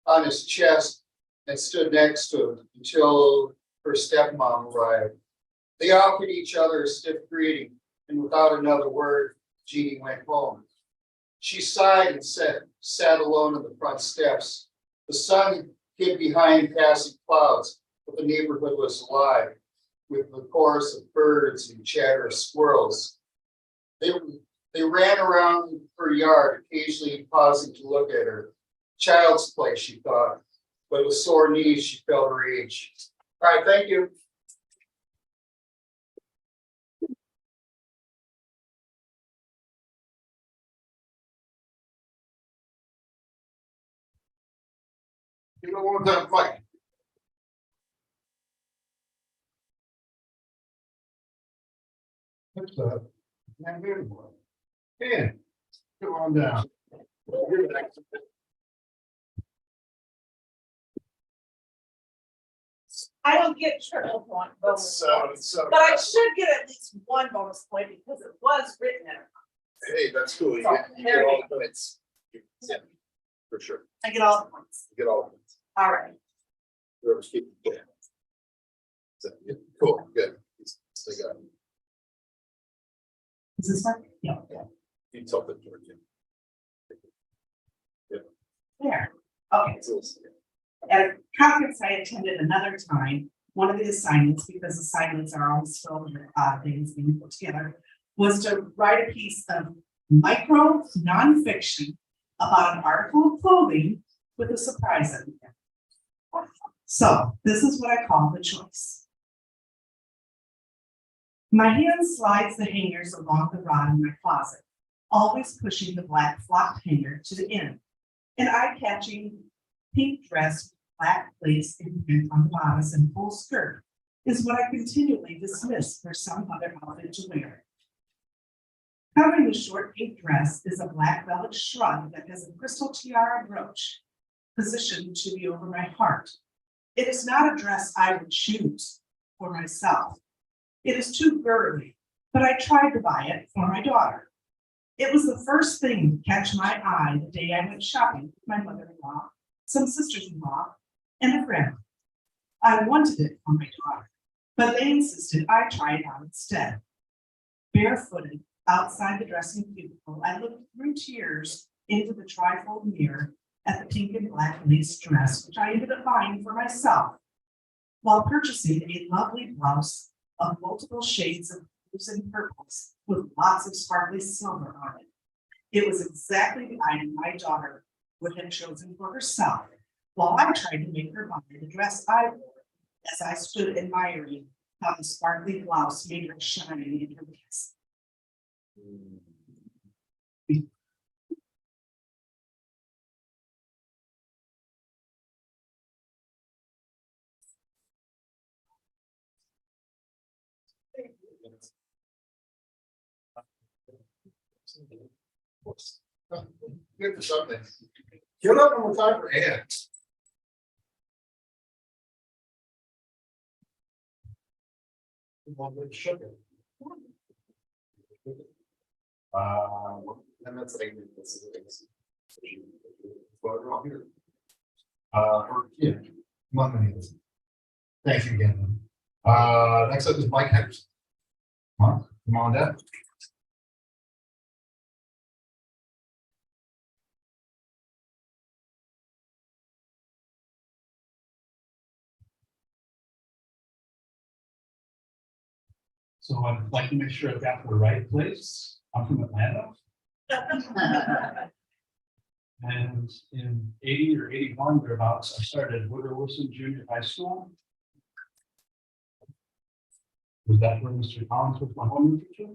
on his chest and stood next to him until her stepmom arrived. They offered each other a stiff greeting, and without another word, Jeannie went home. She sighed and sat alone on the front steps. The sun hid behind passing clouds, but the neighborhood was alive with the chorus of birds and chatter of squirrels. They ran around her yard, occasionally pausing to look at her. Child's play, she thought, but with sore knees, she felt her age. All right, thank you. You don't want that fight. That's not good. Dan, come on down. I don't get triple point bonus points, but I should get at least one bonus point because it was written in. Hey, that's cool. You So, there you all the points. Yeah, for sure. I get all the points. You get all the points. All right. Whoever's keeping the points. So, yeah, cool, good. They got it. Is this one? Yeah. You tell them, George. There. Okay. At a conference I attended another time, one of the assignments, because assignments are always filled with things being put together, was to write a piece of micro nonfiction about an article of clothing with a surprise at the end. So this is what I call the choice. My hand slides the hangers along the rod in my closet, always pushing the black flocked hanger to the end. An eye-catching pink dress with black lace imprint on the bodice and full skirt is what I continually dismiss for some other outfit to wear. Covering the short pink dress is a black velvet shrug that has a crystal tiara brooch positioned to be over my heart. It is not a dress I would choose for myself. It is too girly, but I tried to buy it for my daughter. It was the first thing to catch my eye the day I went shopping with my mother-in-law, some sisters-in-law, and a friend. I wanted it for my daughter, but they insisted I try it out instead. Barefooted outside the dressing cubicle, I looked through tears into the trifold mirror at the pink and black lace dress, which I ended up buying for myself, while purchasing a lovely blouse of multiple shades of blues and purples with lots of sparkly silver on it. It was exactly the item my daughter would have chosen for herself, while I tried to make her buy the dress I wore as I stood admiring how the sparkly blouse made her shine in her face. Good for something. Give it up one more time for Ann. And that's like this is things. Or yeah, money. Thank you again. Next up is Mike Henderson. Come on down. So I'd like to make sure I've got the right place. I'm from Atlanta. And in 80 or 81 thereabouts, I started Woodrow Wilson Junior High School. Was that where Mr. Collins was my home teacher?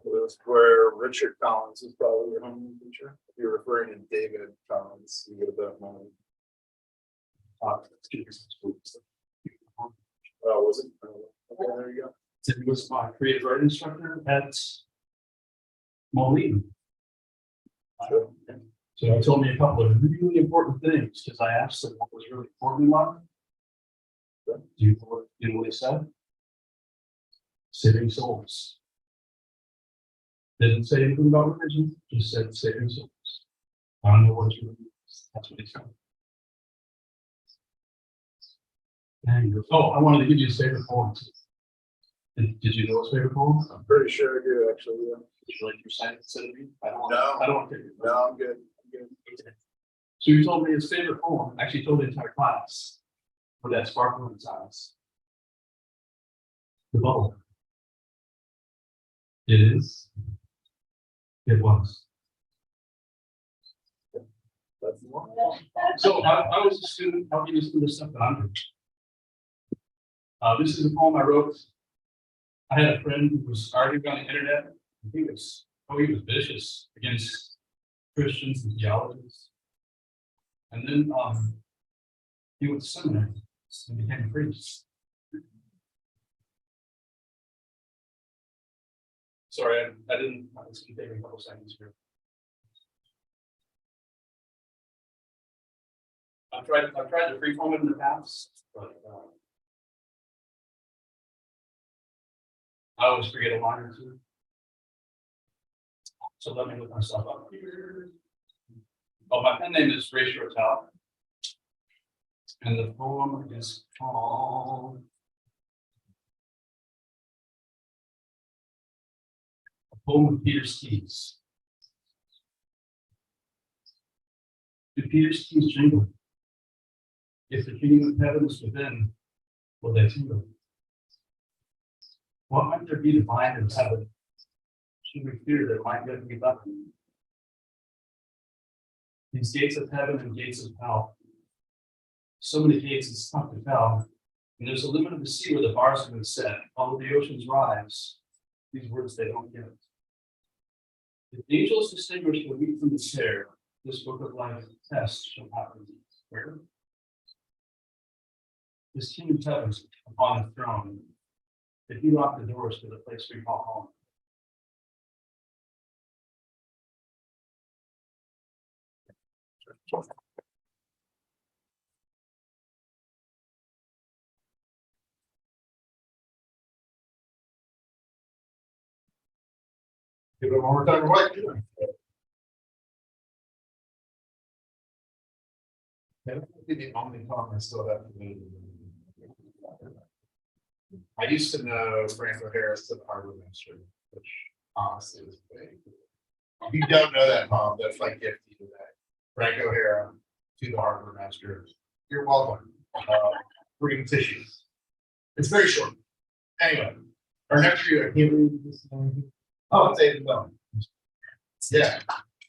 Was where Richard Collins is probably your home teacher. If you're referring to David Collins, you would have been one. Oh, was it? Okay, there you go. He was my creative art instructor at Moline. So he told me a couple of really important things because I asked him what was really important in life. Do you know what he said? Saving souls. Didn't say anything about religion, just said saving souls. I don't know what you, that's what he said. And, oh, I wanted to give you a favorite poem too. Did you know his favorite poem? I'm pretty sure I do, actually, yeah. Would you like your sign instead of me? I don't No. I don't want to take it. No, I'm good. So he told me his favorite poem, actually told the entire class, with that sparkle in his eyes. The bubble. It is. It was. That's the one. So I was a student, I'll give you some of the stuff that I'm doing. This is a poem I wrote. I had a friend who was arguing on the internet. He was vicious against Christians and theologians. And then he went to seminary and became a priest. Sorry, I didn't, I was gonna take a couple seconds here. I've tried to free form it in the past, but I always forget a line or two. So let me look myself up here. Oh, my pen name is Ray Shortell. And the poem is called A Poem of Peter's Keys. Do Peter's keys jingle? If the kingdom of heaven is within, will they tingle? What might there be to bind in heaven? Should we fear that might yet be left? These gates of heaven and gates of hell. So many gates, it's tough to tell. And there's a limit of the sea where the bars have been set. All of the oceans rise. These words they don't get. If angels distinguish the wheat from the tare, this book of life test shall happen. Where? This king of heaven upon the throne. If you lock the doors to the place we call home. Give it one more time, Mike. That would be the only comment I still have to do. I used to know Frank O'Hara to the harbor master, which honestly is big. If you don't know that, Mom, that's like gift to you today. Frank O'Hara to the harbor master. You're welcome. Bring tissues. It's very short. Anyway, our next year, I can't read this. Oh, it's 8 and 9. Yeah,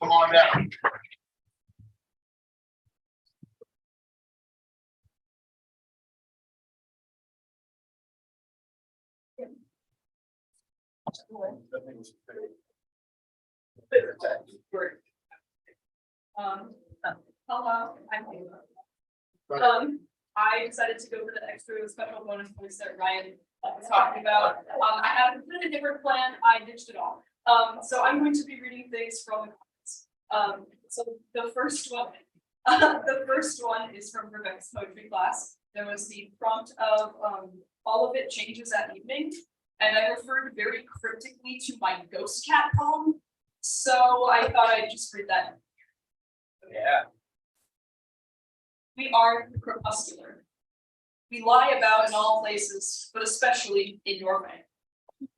come on down. Hello, I'm Ava. I decided to go for the extra special bonus points that Ryan was talking about. I had a completely different plan. I ditched it all. So I'm going to be reading things from the comments. So the first one is from Rebecca's poetry class. There was the prompt of all of it changes at evening. And I referred very cryptically to my ghost cat poem. So I thought I'd just read that. Yeah. We are crepuscular. We lie about in all places, but especially in your way.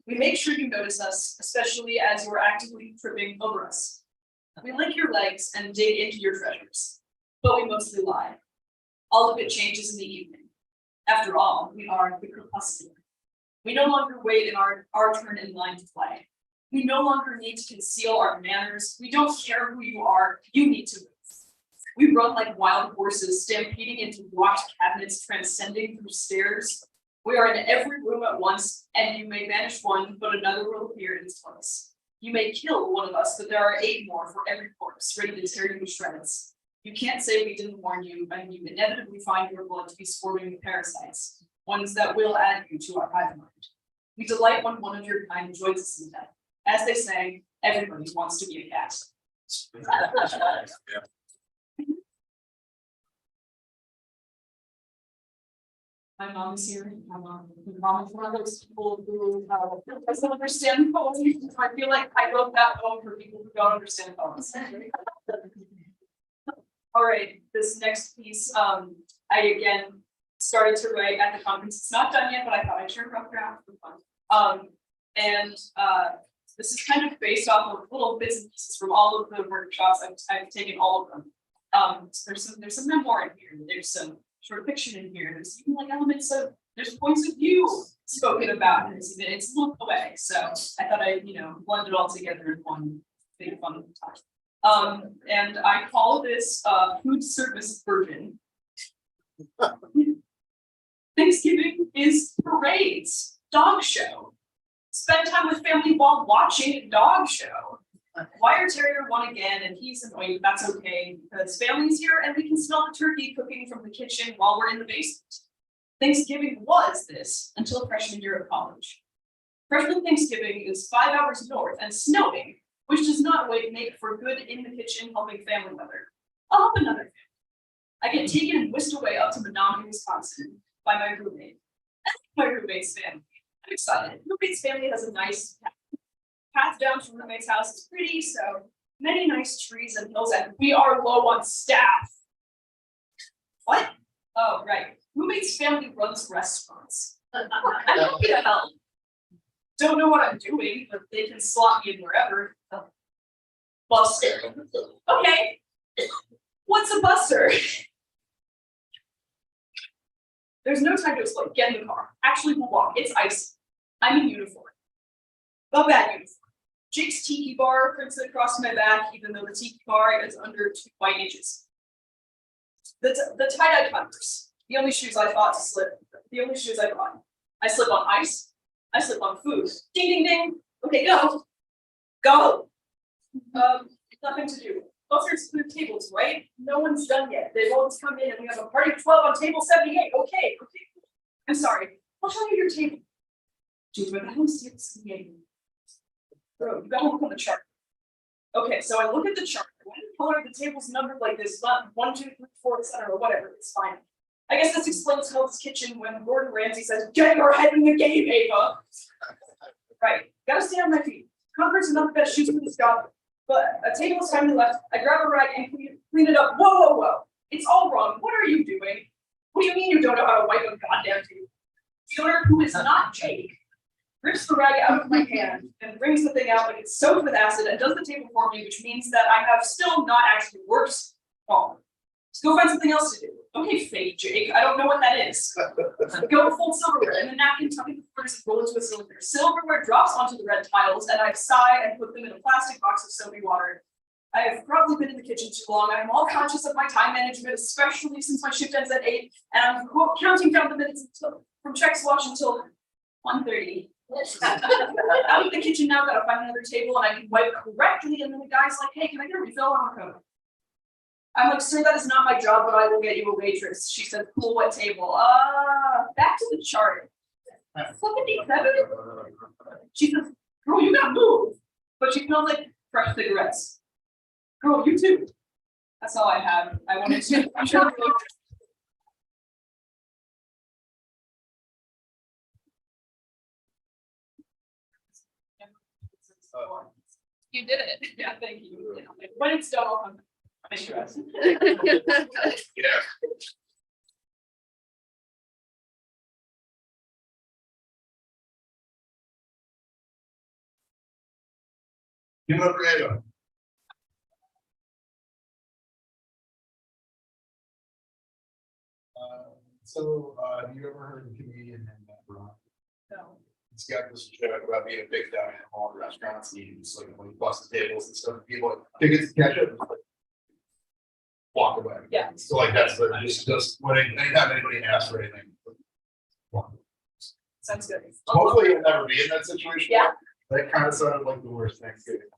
We make sure you notice us, especially as you are actively tripping over us. We lick your legs and dig into your treasures, but we mostly lie. All of it changes in the evening. After all, we are the crepuscular. We no longer wait in our turn in line to play. We no longer need to conceal our manners. We don't care who you are, you need to move. We run like wild horses, stampeding into locked cabinets, transcending through stairs. We are in every room at once, and you may banish one, but another will appear in its place. You may kill one of us, but there are 8 more for every corpse, ready to tear you to shreds. You can't say we didn't warn you, and you inevitably find your blood to be swarming with parasites, ones that will add you to our hive mind. We delight when one of your kind joins us in death. As they say, everybody wants to be a cat. My mom is here, my mom is one of those people who, doesn't understand poems, I feel like I wrote that poem for people who don't understand poems. All right, this next piece, I again started to write at the conference, it's not done yet, but I thought I'd share a rough draft for fun. This is kind of based off of little bits and pieces from all of the workshops, I've taken all of them. So there's some memoir in here, there's some short fiction in here, there's even like elements of, there's points of view spoken about, and it's a little poetic, so I thought I'd, blend it all together in one big fun time. And I call this food service version. Thanksgiving is parades, dog show. Spend time with family while watching a dog show. Wire Terrier won again, and he's annoying, but that's okay, because family's here and we can smell the turkey cooking from the kitchen while we're in the basement. Thanksgiving was this until freshman year of college. Freshman Thanksgiving is 5 hours north and snowing, which does not make for good in the kitchen helping family weather. I'll help another family. I get taken and whisked away up to Menominee, Wisconsin by my roommate. My roommate's family. I'm excited. Roommate's family has a nice path down to roommate's house is pretty, so many nice trees and hills, and we are low on staff. What? Oh, right. Roommate's family runs restaurants. I'm happy to help. Don't know what I'm doing, but they can slot me in wherever. Buster. Okay. What's a buster? There's no time to explain. Get in the car. Actually, we'll walk. It's icy. I'm in uniform. A bad uniform. Jake's tiki bar prints it across my back, even though the tiki bar is under 2 white inches. The tie-dye Converse. The only shoes I thought to slip. The only shoes I bought. I slip on ice. I slip on food. Ding, ding, ding. Okay, go. Go. Nothing to do. Those are smooth tables, right? No one's done yet. They've always come in and we have a party of 12 on table 78. Okay. I'm sorry. I'll show you your table. Dude, where the hell is table 78? Bro, you gotta look on the chart. Okay, so I look at the chart. Why the color of the table's numbered like this? Not 1, 2, 3, 4, etc. or whatever. It's fine. I guess this explains Hell's Kitchen when Gordon Ramsay says, "Get your head in the game, Ava." Right. Gotta stay on my feet. Converse are not the best shoes for this job. But a table is finally left. I grab a rag and clean it up. Whoa. It's all wrong. What are you doing? What do you mean you don't know how to wipe a goddamn table? The owner, who is not Jake, rips the rag out of my hand and brings the thing out like it's soaked with acid and does the table for me, which means that I have still not actually worked wrong. So go find something else to do. Okay, fake Jake. I don't know what that is. Go fold silverware and the napkin tucking the corners and roll into a cylinder. Silverware drops onto the red tiles and I sigh and put them in a plastic box of soapy water. I have probably been in the kitchen too long. I'm all conscious of my time management, especially since my shift ends at 8, and I'm counting down the minutes from checks watch until 1:30. Out of the kitchen now, gotta find another table and I can wipe correctly, and then the guy's like, "Hey, can I get a refill on my coat?" I'm like, "Sir, that is not my job, but I will get you a waitress." She said, "Cool, what table?" Back to the chart. 77? She says, "Girl, you gotta move." But she smells like fresh cigarettes. Girl, you too. That's all I have. I wanted to. I'm sure. You did it. Yeah, thank you. When it's done, I'll come. I stress. Yeah. Give up, Ava. Have you ever heard of a comedian named Matt Brown? No. He's got this joke about being a big guy in all the restaurants, and he just like when he busts the tables and stuff, people like, tickets to catch up. Walk away. Yeah. So like that's the just when anytime anybody asks for anything. walk away. Sounds good. Hopefully you'll never be in that situation. Yeah. That kind of sounded like the worst Thanksgiving.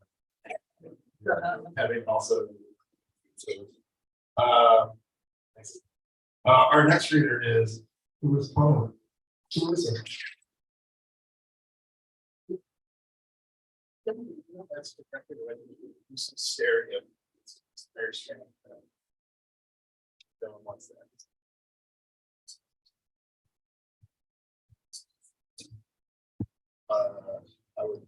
Having also. Our next reader is, who is Paula? Who is her? That's the record. Who's staring at? It's very strange. No one wants that. I would.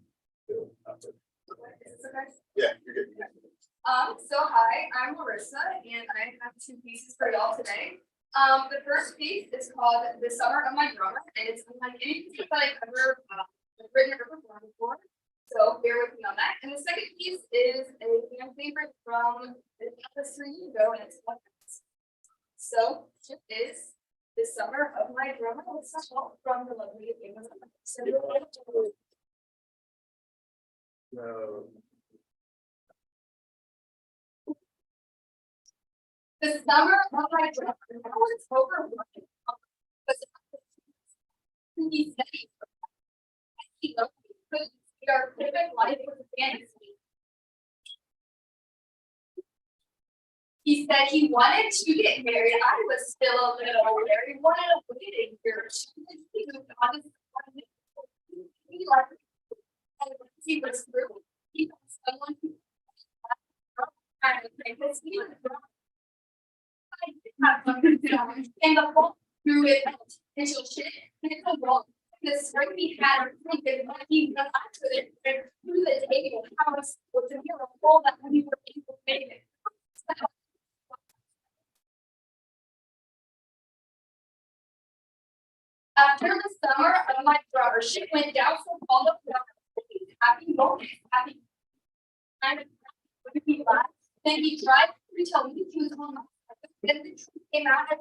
Yeah, you're good. So hi, I'm Marissa and I have two pieces for y'all today. The first piece is called The Summer of My Drummer and it's unlike anything that I've ever written or performed before. So bear with me on that. And the second piece is a fan favorite from this 3 years ago and it's called. So it is The Summer of My Drummer with some help from the lovely Amazon. So, the summer of my drummer, I was overworking. He said he loved me, but our perfect life was a fantasy. He said he wanted to get married. I was still a little worried. Wanted to wait a year or two. He moved on to he liked it. And once he was through, he was someone who kind of like this. He was and the whole through it until shit. It's a wall. This spring he had a pretty good money. He went after it and through the table. How was to hear a whole that we were able to make it. After the summer of my drummer, shit went down so all the happy moments, happy time would be glad. Then he tried to tell me he was home. Then the truth came out as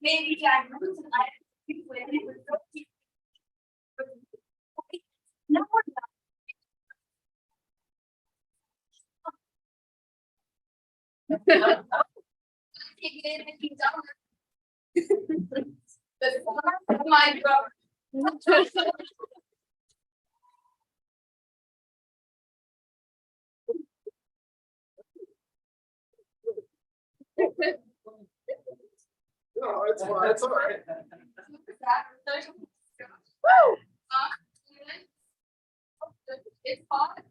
maybe I moved and I when it was so deep. No more the summer of my drummer. No, it's fine, it's all right. Woo! It's hot.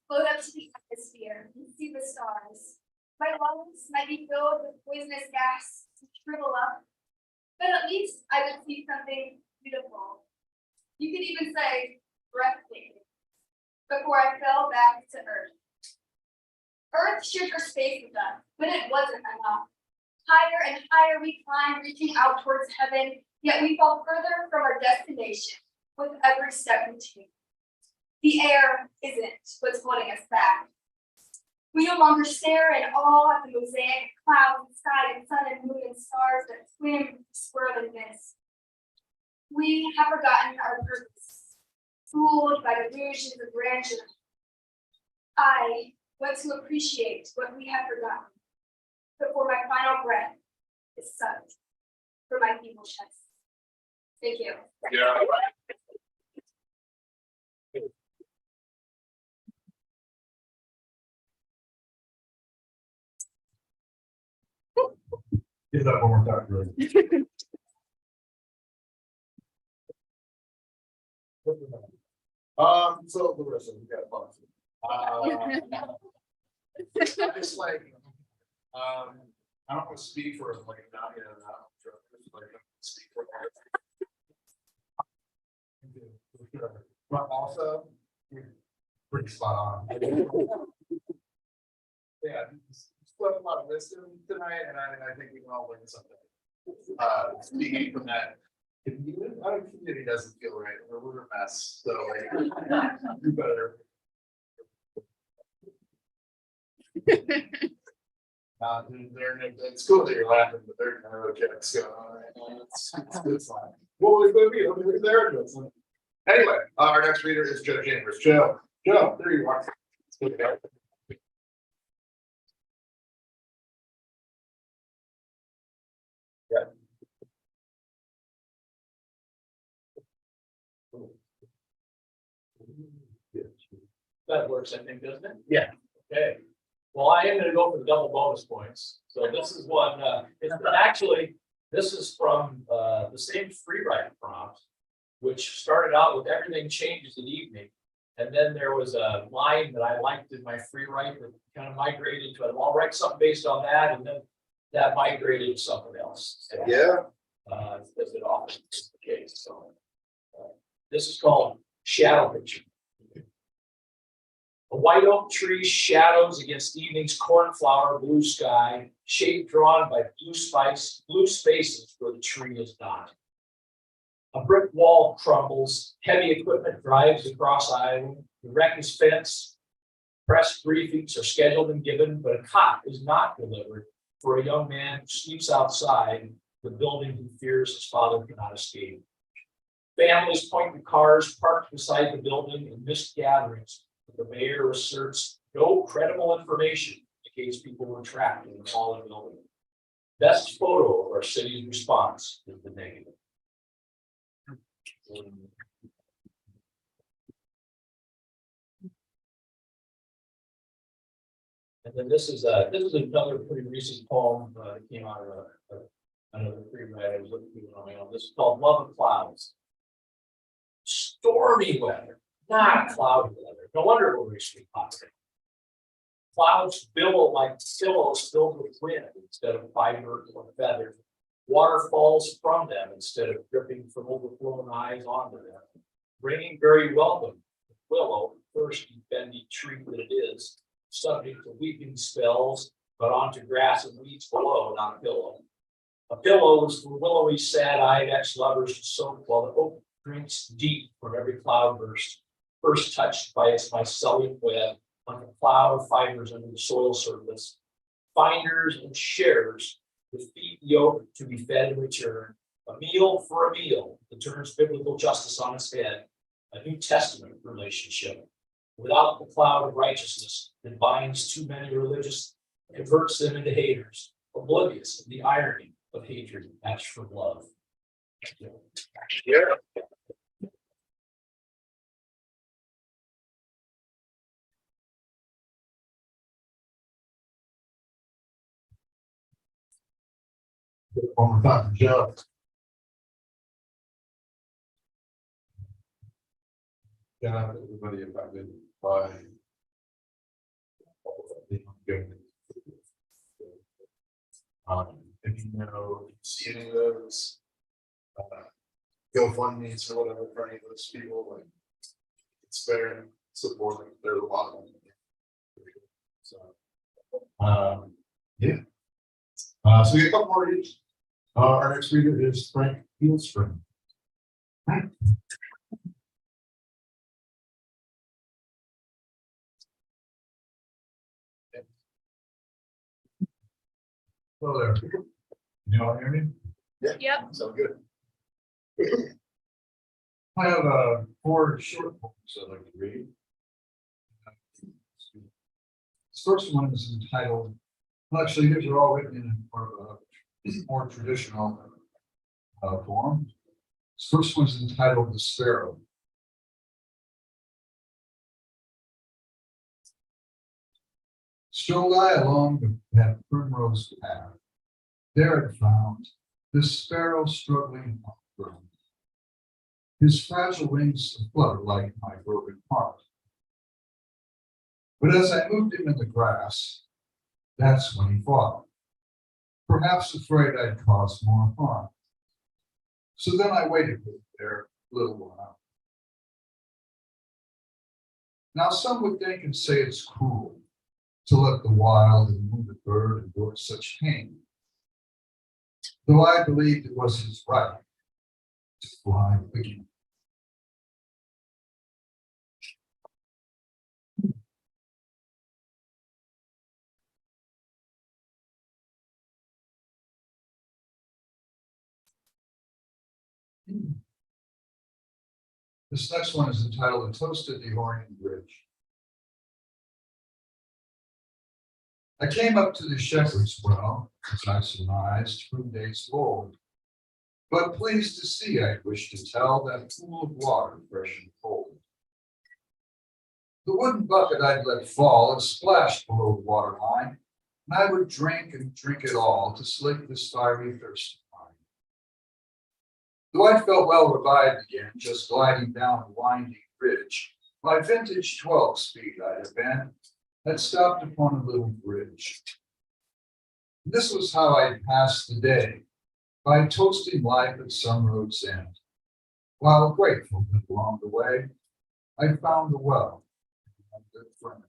Float up to the atmosphere and see the stars. My lungs might be filled with poisonous gas to shrivel up, but at least I would see something beautiful. You could even say breathtaking before I fell back to Earth. Earth shared her space with us, but it wasn't enough. Higher and higher we climbed, reaching out towards heaven, yet we fell further from our destination with every step we take. The air isn't what's holding us back. We no longer stare in awe at the mosaic clouds and sky and sun and moon and stars that swim, swirl, and miss. We have forgotten our purpose, fooled by the illusions of grandeur. I want to appreciate what we have forgotten, before my final breath is sucked from my feeble chest. Thank you. Yeah. Give that one more time, really. So Larissa, we got a policy. Just like, I don't want to speak for like not in and out. Like speak for. But also, you're pretty spot on. Yeah, spoke a lot of wisdom tonight, and I think we can all learn something. Speaking from that. If you, our community doesn't feel right, we're a mess, so like, do better. It's cool that you're laughing, but they're kind of jokes going on right now. It's fine. Well, it's gonna be, over there. Anyway, our next reader is Joe Chambers. Joe, there you are. Yeah. That works, I think, doesn't it? Yeah. Okay, well, I am gonna go for the double bonus points, so this is one, it's actually, this is from, the same free write prompt. Which started out with everything changes in evening, and then there was a line that I liked in my free write that kind of migrated to it, I'll write something based on that, and then that migrated to something else. So, Yeah. as it often is the case, so. This is called shadow picture. A white oak tree shadows against evening's cornflower blue sky, shape drawn by blue spaces where the tree is not. A brick wall crumbles, heavy equipment drives across island, the wreck is fenced. Press briefings are scheduled and given, but a cot is not delivered for a young man who sleeps outside the building who fears his father cannot escape. Families point to cars parked beside the building in missed gatherings. The mayor asserts no credible information in case people were trapped in the fallen building. Best photo of our city's response is the negative. And then this is another pretty recent poem that came out of another free write I was looking through on my own. This is called Love of Clouds. Stormy weather, not cloudy weather. No wonder it was really hot. Clouds billow like pillows filled with wind instead of fiber or feather. Water falls from them instead of dripping from overflowing eyes onto them. Bringing very welcome the willow, thirsty, bendy tree that it is, subject to weeping spells, but onto grass and weeds below, not a pillow. A pillow is for willowy, sad-eyed ex-lovers to soak while the oak drinks deep from every cloudburst, first touched by its mycelium web, like a cloud fibers under the soil surface, finders and sharers with feet yoked to be fed in return, a meal for a meal that turns biblical justice on its head, a New Testament relationship. Without the cloud of righteousness that binds too many religious, converts them into haters, oblivious of the irony of hatred matched for love. Yeah. One more time, Joe. Yeah, everybody affected by. If you know, if you see any of those. GoFundMe's or whatever for any of those people, like. It's fair support, them. There's a lot of them. So. Yeah. So we get a couple more readers. Our next reader is Frank Fieldstrom. Hello there. Can you all hear me? Yeah. Yep. Sound good. I have 4 short poems I'd like to read. This first one is entitled, well, actually, these are all written in more traditional form. This first one is entitled The Sparrow. Strolled I along that primrose path. There I found this sparrow struggling on the ground. His fragile wings flutter like my broken heart. But as I moved him in the grass, that's when he fought. Perhaps afraid I'd cause more harm. So then I waited there a little while. Now some would think and say it's cruel to let the wild and wounded bird endure such pain. Though I believed it was his right to fly again. This next one is entitled A Toast at the Orient Bridge. I came up to the shepherd's well, as I surmised from days of old. But pleased to see, I wish to tell, that pool of water fresh and cold. The wooden bucket I'd let fall and splashed below the water line, and I would drink and drink it all to slake this fiery thirst of mine. Though I felt well revived again, just gliding down the winding ridge, my vintage 12-speed I'd have been, had stopped upon a little bridge. This was how I'd pass the day, by toasting life at some road's end. While grateful that along the way, I found a well, a good friend.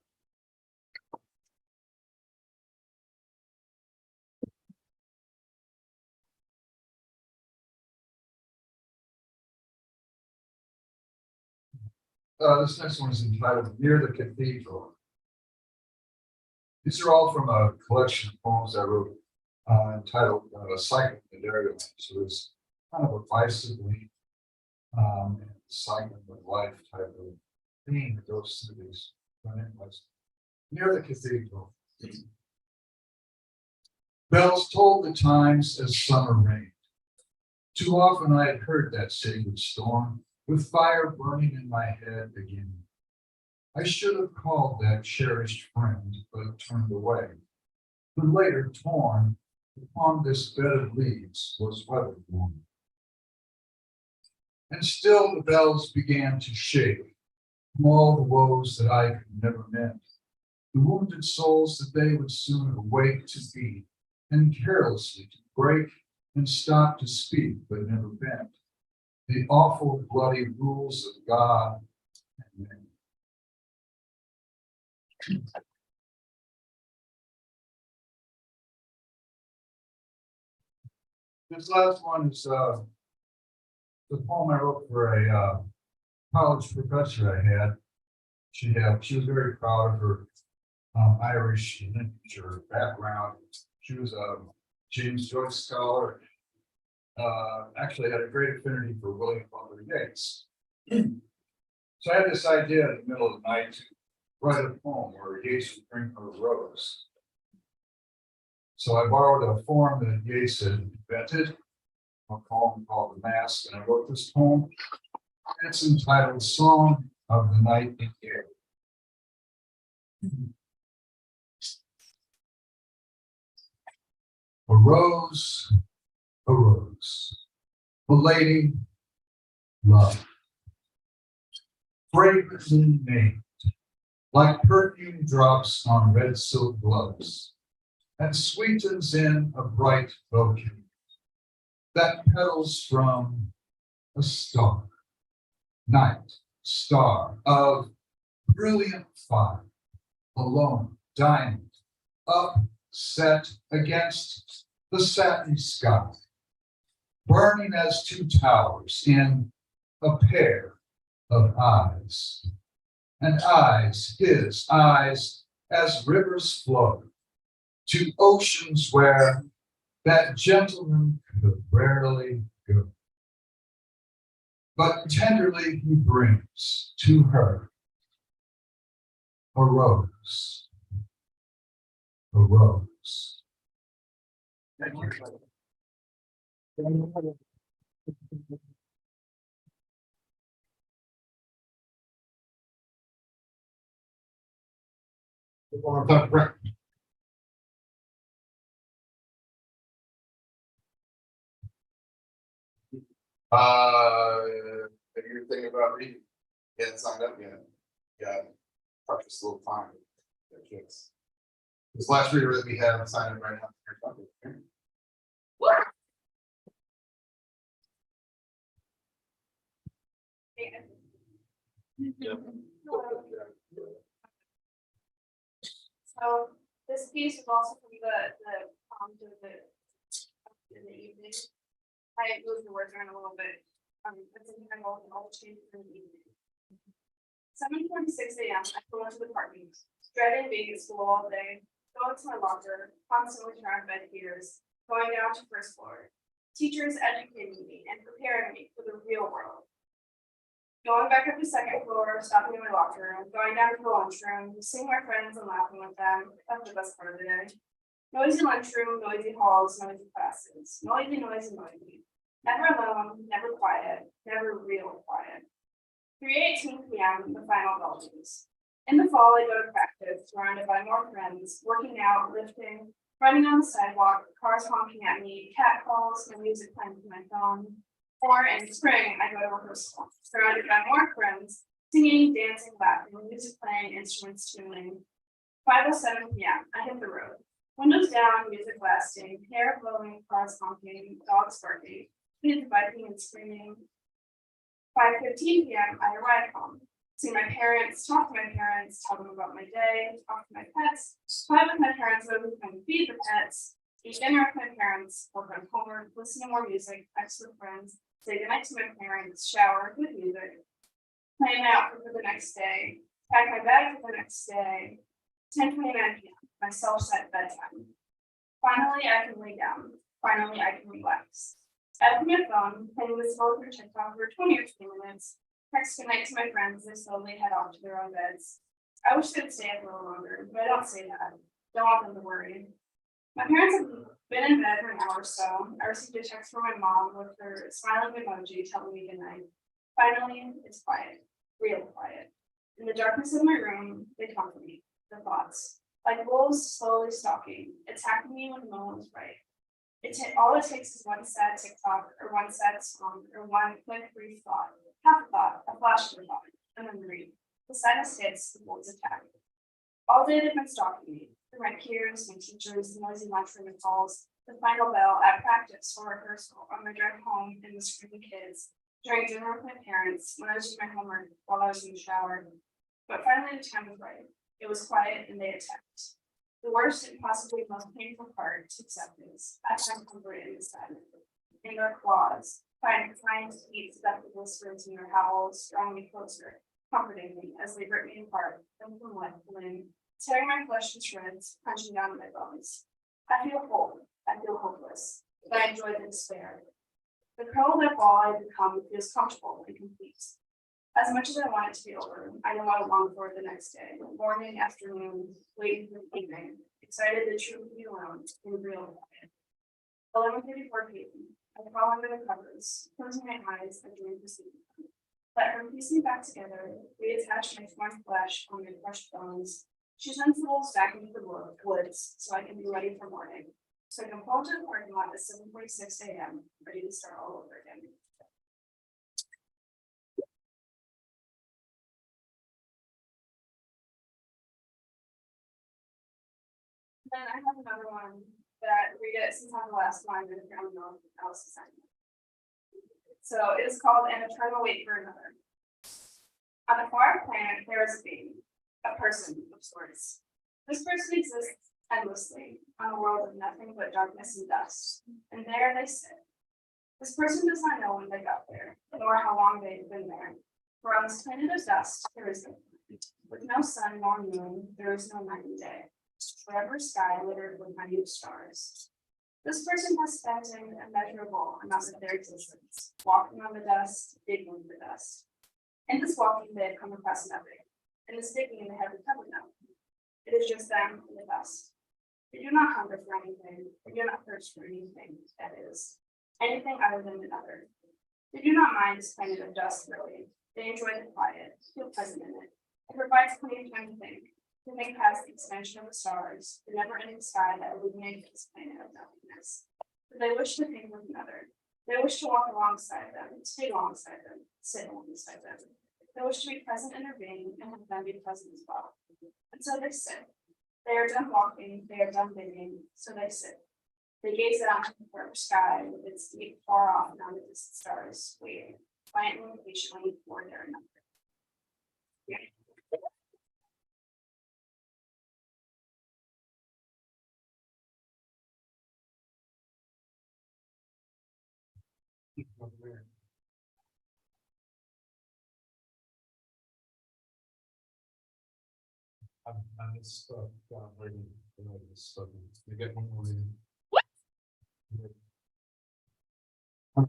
This next one is entitled Near the Cathedral. These are all from a collection of poems I wrote entitled Cycling the Dairyland. So it's kind of a bicycling cycling with life type of theme that goes through these. Near the cathedral. Bells tolled the times as summer rained. Too often I had heard that sacred storm, with fire burning in my head again. I should have called that cherished friend, but turned away. But later torn upon this bed of leaves was weather-worn. And still the bells began to shake from all the woes that I could never mend. The wounded souls that they would soon awake to be, and carelessly to break and stop to speak, but never bend. The awful bloody rules of God and man. This last one is the poem I wrote for a college professor I had. She was very proud of her Irish lineage or background. She was a James Joyce scholar. Actually had a great affinity for William Butler Yeats. So I had this idea in the middle of the night to write a poem where Yeats would bring her a rose. So I borrowed a form that Yeats had invented, a poem called The Mask, and I wrote this poem. It's entitled Song of the Nightingale. A rose, a lady, love, fragrantly named, like perfume drops on red silk gloves, and sweetens in a bright bouquet that petals from a star, night star of brilliant fire, alone, diamond, up, set against the satin sky, burning as two towers in a pair of eyes, and eyes, his eyes, as rivers flow to oceans where that gentleman could rarely go. But tenderly he brings to her a rose, a rose. Thank you. If you're thinking about reading, get signed up yet? Yeah, precious little time. Yeah, kids. This last reader that we have signed up right now. So this piece is also from the prompt of in the evening. I moved the words around a little bit. It's entitled All Changes in the Evening. 7:46 a.m. I go into the apartment, dreading being at school all day, going to my locker, constantly surrounded by peers, going down to first floor. Teachers educating me and preparing me for the real world. Going back up to second floor, stopping in my locker room, going down to the lunchroom, seeing my friends and laughing with them. That's the best part of the day. Noisy lunchroom, noisy halls, noisy classes, noisy. Never alone, never quiet, never real quiet. 3:18 p.m. the final bell rings. In the fall, I go to practice, surrounded by more friends, working out, lifting, running on the sidewalk, cars honking at me, cat calls, and music playing to my phone. Or in spring, I go to rehearsal, surrounded by more friends, singing, dancing, laughing, music playing, instruments tuning. 5:07 p.m. I hit the road. Windows down, music blasting, hair blowing, cars honking, dogs barking, kids biking and screaming. 5:15 p.m. I arrive home. See my parents, talk to my parents, tell them about my day, talk to my pets, play with my parents, over and feed the pets, eat dinner with my parents, work on homework, listen to more music, text with friends, say goodnight to my parents, shower, good music, plan my outfit for the next day, pack my bag for the next day. 10:29 p.m. My self-set bedtime. Finally, I can lay down. Finally, I can relax. I open my phone, playing this phone for TikTok for 20 or 20 minutes. Text goodnight to my friends as they slowly head off to their own beds. I wish they'd stay up a little longer, but I don't say that. Don't want them to worry. My parents have been in bed for an hour or so. I received a text from my mom with her smiling emoji telling me goodnight. Finally, it's quiet, real quiet. In the darkness of my room, they comfort me, the thoughts. Like wolves slowly stalking, attacking me when no one's right. All it takes is one sad TikTok, or one sad song, or one quick brief thought, half a thought, a flash of a thought, a memory. The sadness hits, the wolves attack. All day they've been stalking me, through my peers, my teachers, the noisy lunchroom calls, the final bell at practice or rehearsal, on my drive home, and the screaming kids, during dinner with my parents, when I was doing my homework, while I was in the shower. But finally the time was right. It was quiet and they attacked. The worst and possibly most painful part is acceptance. I find comfort in the sadness. In their claws, trying to eat seductive whispers in their howls, drawing me closer, comforting me as they rip me apart, limb from limb, tearing my flesh to shreds, punching down my bones. I feel whole. I feel hopeless, but I enjoy the despair. The curled up ball I become feels comfortable and complete. As much as I want it to be over, I know I long for it the next day, morning, afternoon, late evening, excited to truly be alone in real quiet. 11:34 p.m. I crawl under the covers, closing my eyes and dream to sleep. Let her piece me back together, reattach my torn flesh on my crushed bones. She sends the wolves back into the woods so I can be ready for morning. So I can pull to the parking lot at 7:46 a.m., ready to start all over again. Then I have another one that read it since I'm the last one, and I don't know if else is saying. So it is called An Eternal Wait for Another. On a far planet, there is a being, a person of sorts. This person exists endlessly on a world of nothing but darkness and dust, and there they sit. This person does not know when they got there, nor how long they've been there. For on this planet of dust, there is no planet. With no sun nor moon, there is no night and day. Forever sky littered with minute stars. This person has spent an immeasurable amount of their existence, walking on the dust, digging the dust. In this walking, they have come across nothing. In this digging, they have recovered nothing. It is just them and the dust. They do not hunger for anything. They do not thirst for anything, that is, anything other than another. They do not mind this planet of dust, really. They enjoy the quiet, feel present in it. It provides plenty of time to think past the expansion of the stars, the never-ending sky that illuminates this planet of nothingness. But they wish to think with another. They wish to walk alongside them, stay alongside them, sit alongside them. They wish to be present in their being and have them be present as well. And so they sit. They are done walking, they are done thinking, so they sit. They gaze out into the forever sky with its deep, far off, non-distant stars, waiting, quietly and patiently for their number. I'm just waiting for this stuff. We get one more reading. My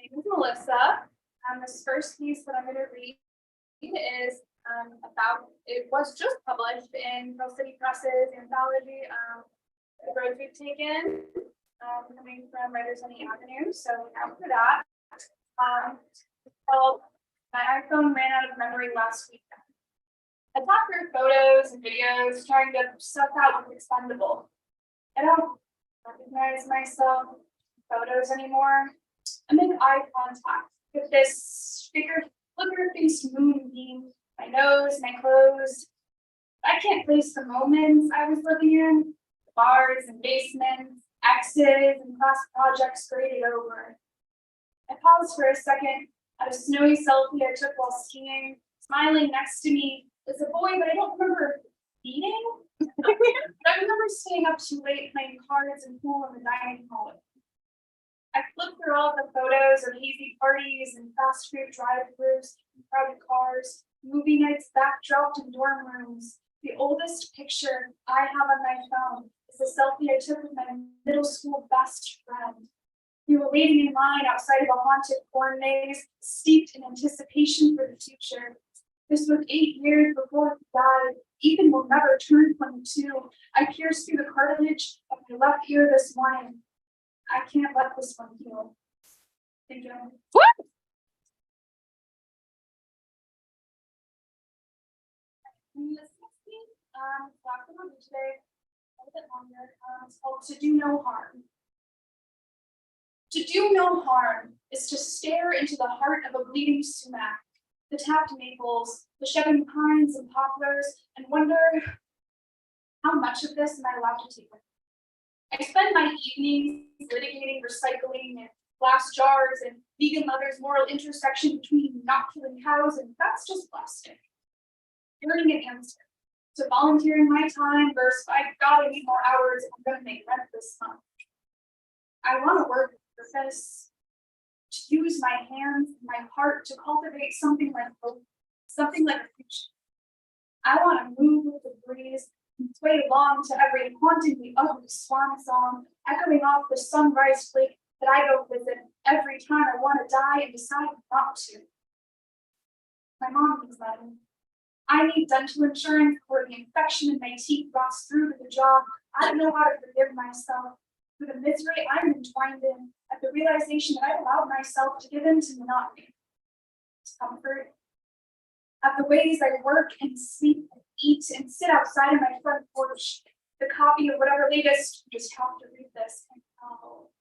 name is Melissa. This first piece that I'm going to read is about, it was just published in Pearl City Press's anthology, The Roads We've Taken, coming from Writers on the Avenue. So after that, well, my iPhone ran out of memory last week. I talked through photos and videos, trying to suss out what's expendable. I don't recognize myself in photos anymore. I'm in eye contact with this figure flicker-faced moonbeam, my nose, my clothes. I can't place the moments I was living in, the bars and basements, X's and class projects graded over. I paused for a second at a snowy selfie I took while skiing. Smiling next to me is a boy that I don't remember meeting. But I remember staying up too late playing cards and pool in the dining hall. I flipped through all the photos of hazy parties and fast food drive-thrus, crowded cars, movie nights backdropped in dorm rooms. The oldest picture I have on my phone is a selfie I took with my middle school best friend. We were waiting in line outside of a haunted corn maze, steeped in anticipation for the future. This was 8 years before he died. Ethan will never turn 22. I pierced through the cartilage of my left ear this morning. I can't let this one heal. Thank you. Talk about it today a little bit longer. It's called To Do No Harm. To do no harm is to stare into the heart of a bleeding sumac, the tapped maples, the shedding pines and poplars, and wonder how much of this am I allowed to take with me? I spend my evenings litigating recycling and glass jars and vegan lovers' moral intersection between not killing cows and that's just plastic. Learning an answer. To volunteering my time versus I gotta need more hours if I'm gonna make rent this month. I want to work with this, to use my hands and my heart to cultivate something like hope, something like a future. I want to move with the breeze and sway along to every hauntingly ugly swan song, echoing off the sunrise flake that I go visit every time I want to die and decide not to. My mom needs money. I need dental insurance for the infection in my teeth rots through to the jaw. I don't know how to forgive myself for the misery I'm entwined in at the realization that I allowed myself to give in to monotony, discomfort, at the ways I work and sleep and eat and sit outside of my front porch, the copy of whatever latest, you just have to read this novel.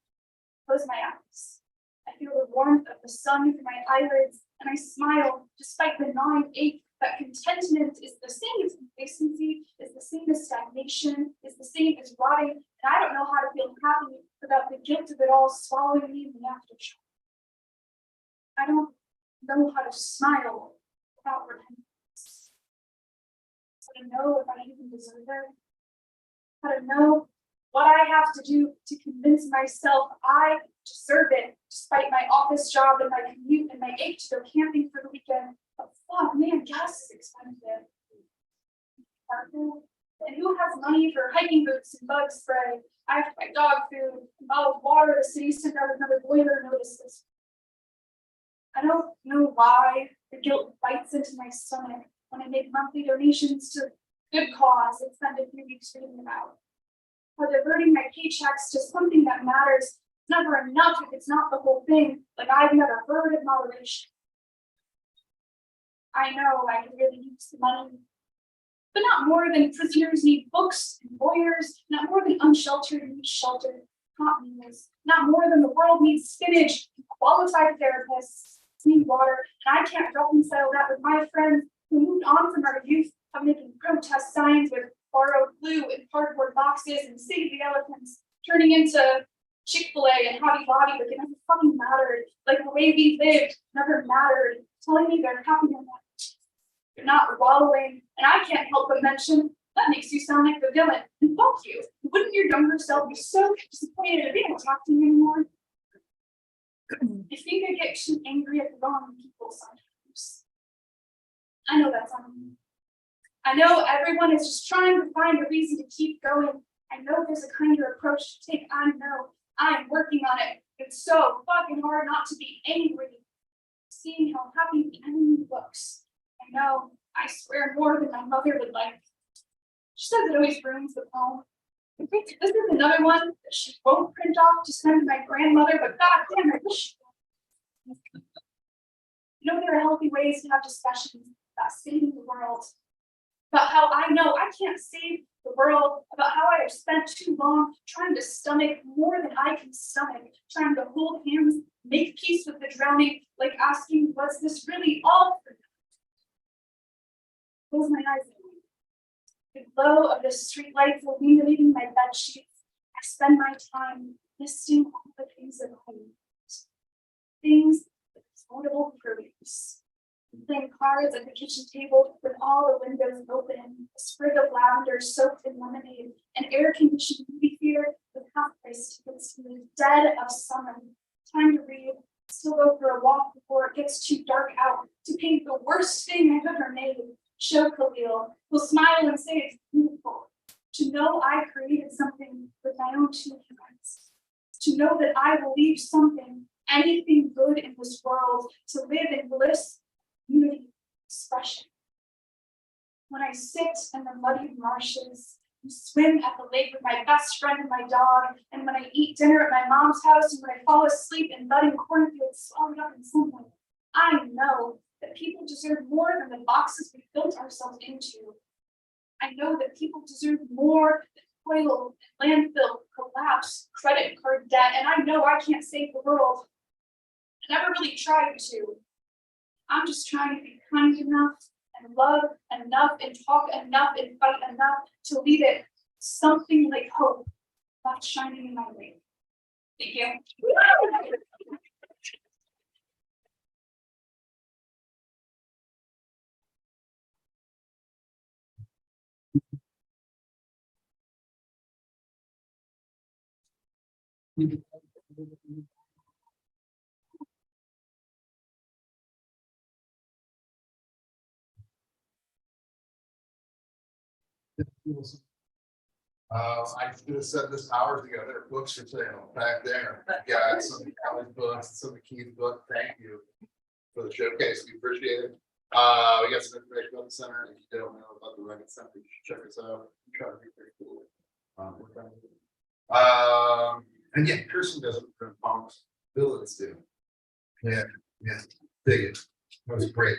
Close my eyes. I feel the warmth of the sun through my eyelids and I smile despite the gnawing ache that contentment is the same as complacency, is the same as stagnation, is the same as rotting, and I don't know how to feel happy without the guilt of it all swallowing me in the aftershock. I don't know how to smile without repentance. How to know if I even deserve it. How to know what I have to do to convince myself I deserve it, despite my office job and my commute and my ache to go camping for the weekend. But fuck, man, gas is expensive. And who has money for hiking boots and bug spray? I have to buy dog food, and bottled water. The city sent out another boiler notices. I don't know why the guilt bites into my stomach when I make monthly donations to good cause and spend a few weeks reading about. Or diverting my paychecks to something that matters. It's never enough if it's not the whole thing, like I've never heard of moderation. I know I could really use the money, but not more than prisoners need books and lawyers, not more than unsheltered need shelter, hot meals, not more than the world needs spinach, qualified therapists, clean water, and I can't reconcile that with my friends who moved on from our youth of making protest signs with borrowed glue and cardboard boxes and Save the Elephants, turning into Chick-fil-A and Hobby Lobby like it never fucking mattered, like the way we lived never mattered, telling me they're happy in that. You're not wallowing, and I can't help but mention that makes you sound like the villain. And fuck you. Wouldn't your younger self be so disappointed if they don't talk to you anymore? You think I get too angry at the wrong people sometimes. I know that's on me. I know everyone is just trying to find a reason to keep going. I know there's a kinder approach to take. I know I'm working on it. It's so fucking hard not to be angry. Seeing how happy the enemy looks. I know, I swear more than my mother would like. She says it always ruins the poem. This is another one that she won't print off to send to my grandmother, but goddamn, I wish she would. You know, there are healthy ways to have discussions about saving the world. about how I know I can't save the world, about how I have spent too long trying to stomach more than I can stomach, trying to hold hands, make peace with the drowning, like asking, was this really all for you? Close my eyes. The glow of the streetlights illuminating my bed sheets. I spend my time listing all the things that I need. Things with affordable produce. Playing cards at the kitchen table with all the windows open, a sprig of lavender soaked in lemonade, an air-conditioned movie theater with half-price tickets to the dead of summer. Time to read, still go for a walk before it gets too dark out to paint the worst thing I've ever made. Show Khalil, will smile and say it's beautiful. To know I created something with my own 2 hands. To know that I will leave something, anything good in this world, to live in bliss, unity, expression. When I sit in the muddy marshes, and swim at the lake with my best friend and my dog, and when I eat dinner at my mom's house, and when I fall asleep in budding cornfields swallowed up in sunlight, I know that people deserve more than the boxes we built ourselves into. I know that people deserve more than toil, landfill, collapse, credit card debt, and I know I can't save the world. I never really tried to. I'm just trying to be kind enough and love enough and talk enough and fight enough to leave it something like hope left shining in my way. Thank you. I should have said this hours ago, there are books for sale back there. Yeah, some of Kelly's books, some of Keith's book, thank you for the showcase, we appreciate it. We got some information about the center, if you don't know about the Record Center, you should check us out. Try to be pretty cool. We're trying to do it. And yeah, Kirsten does it for pumps, Billings do. Yeah, dig it, that was great.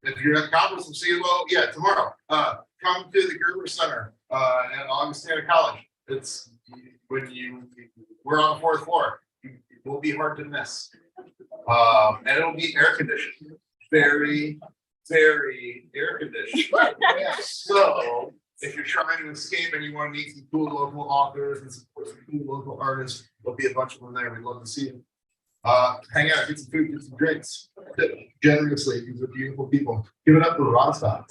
If you're at conference, we'll see you, well, yeah, tomorrow, come to the Gerber Center, at Augustana College. It's we're on the 4th floor, it will be hard to miss. And it'll be air conditioned, very, very air conditioned. So if you're trying to escape and you want to meet some cool local authors and support some cool local artists, there'll be a bunch of them there. We'd love to see you. Hang out, get some food, get some drinks. Generously, these are beautiful people. Give it up for Rostov.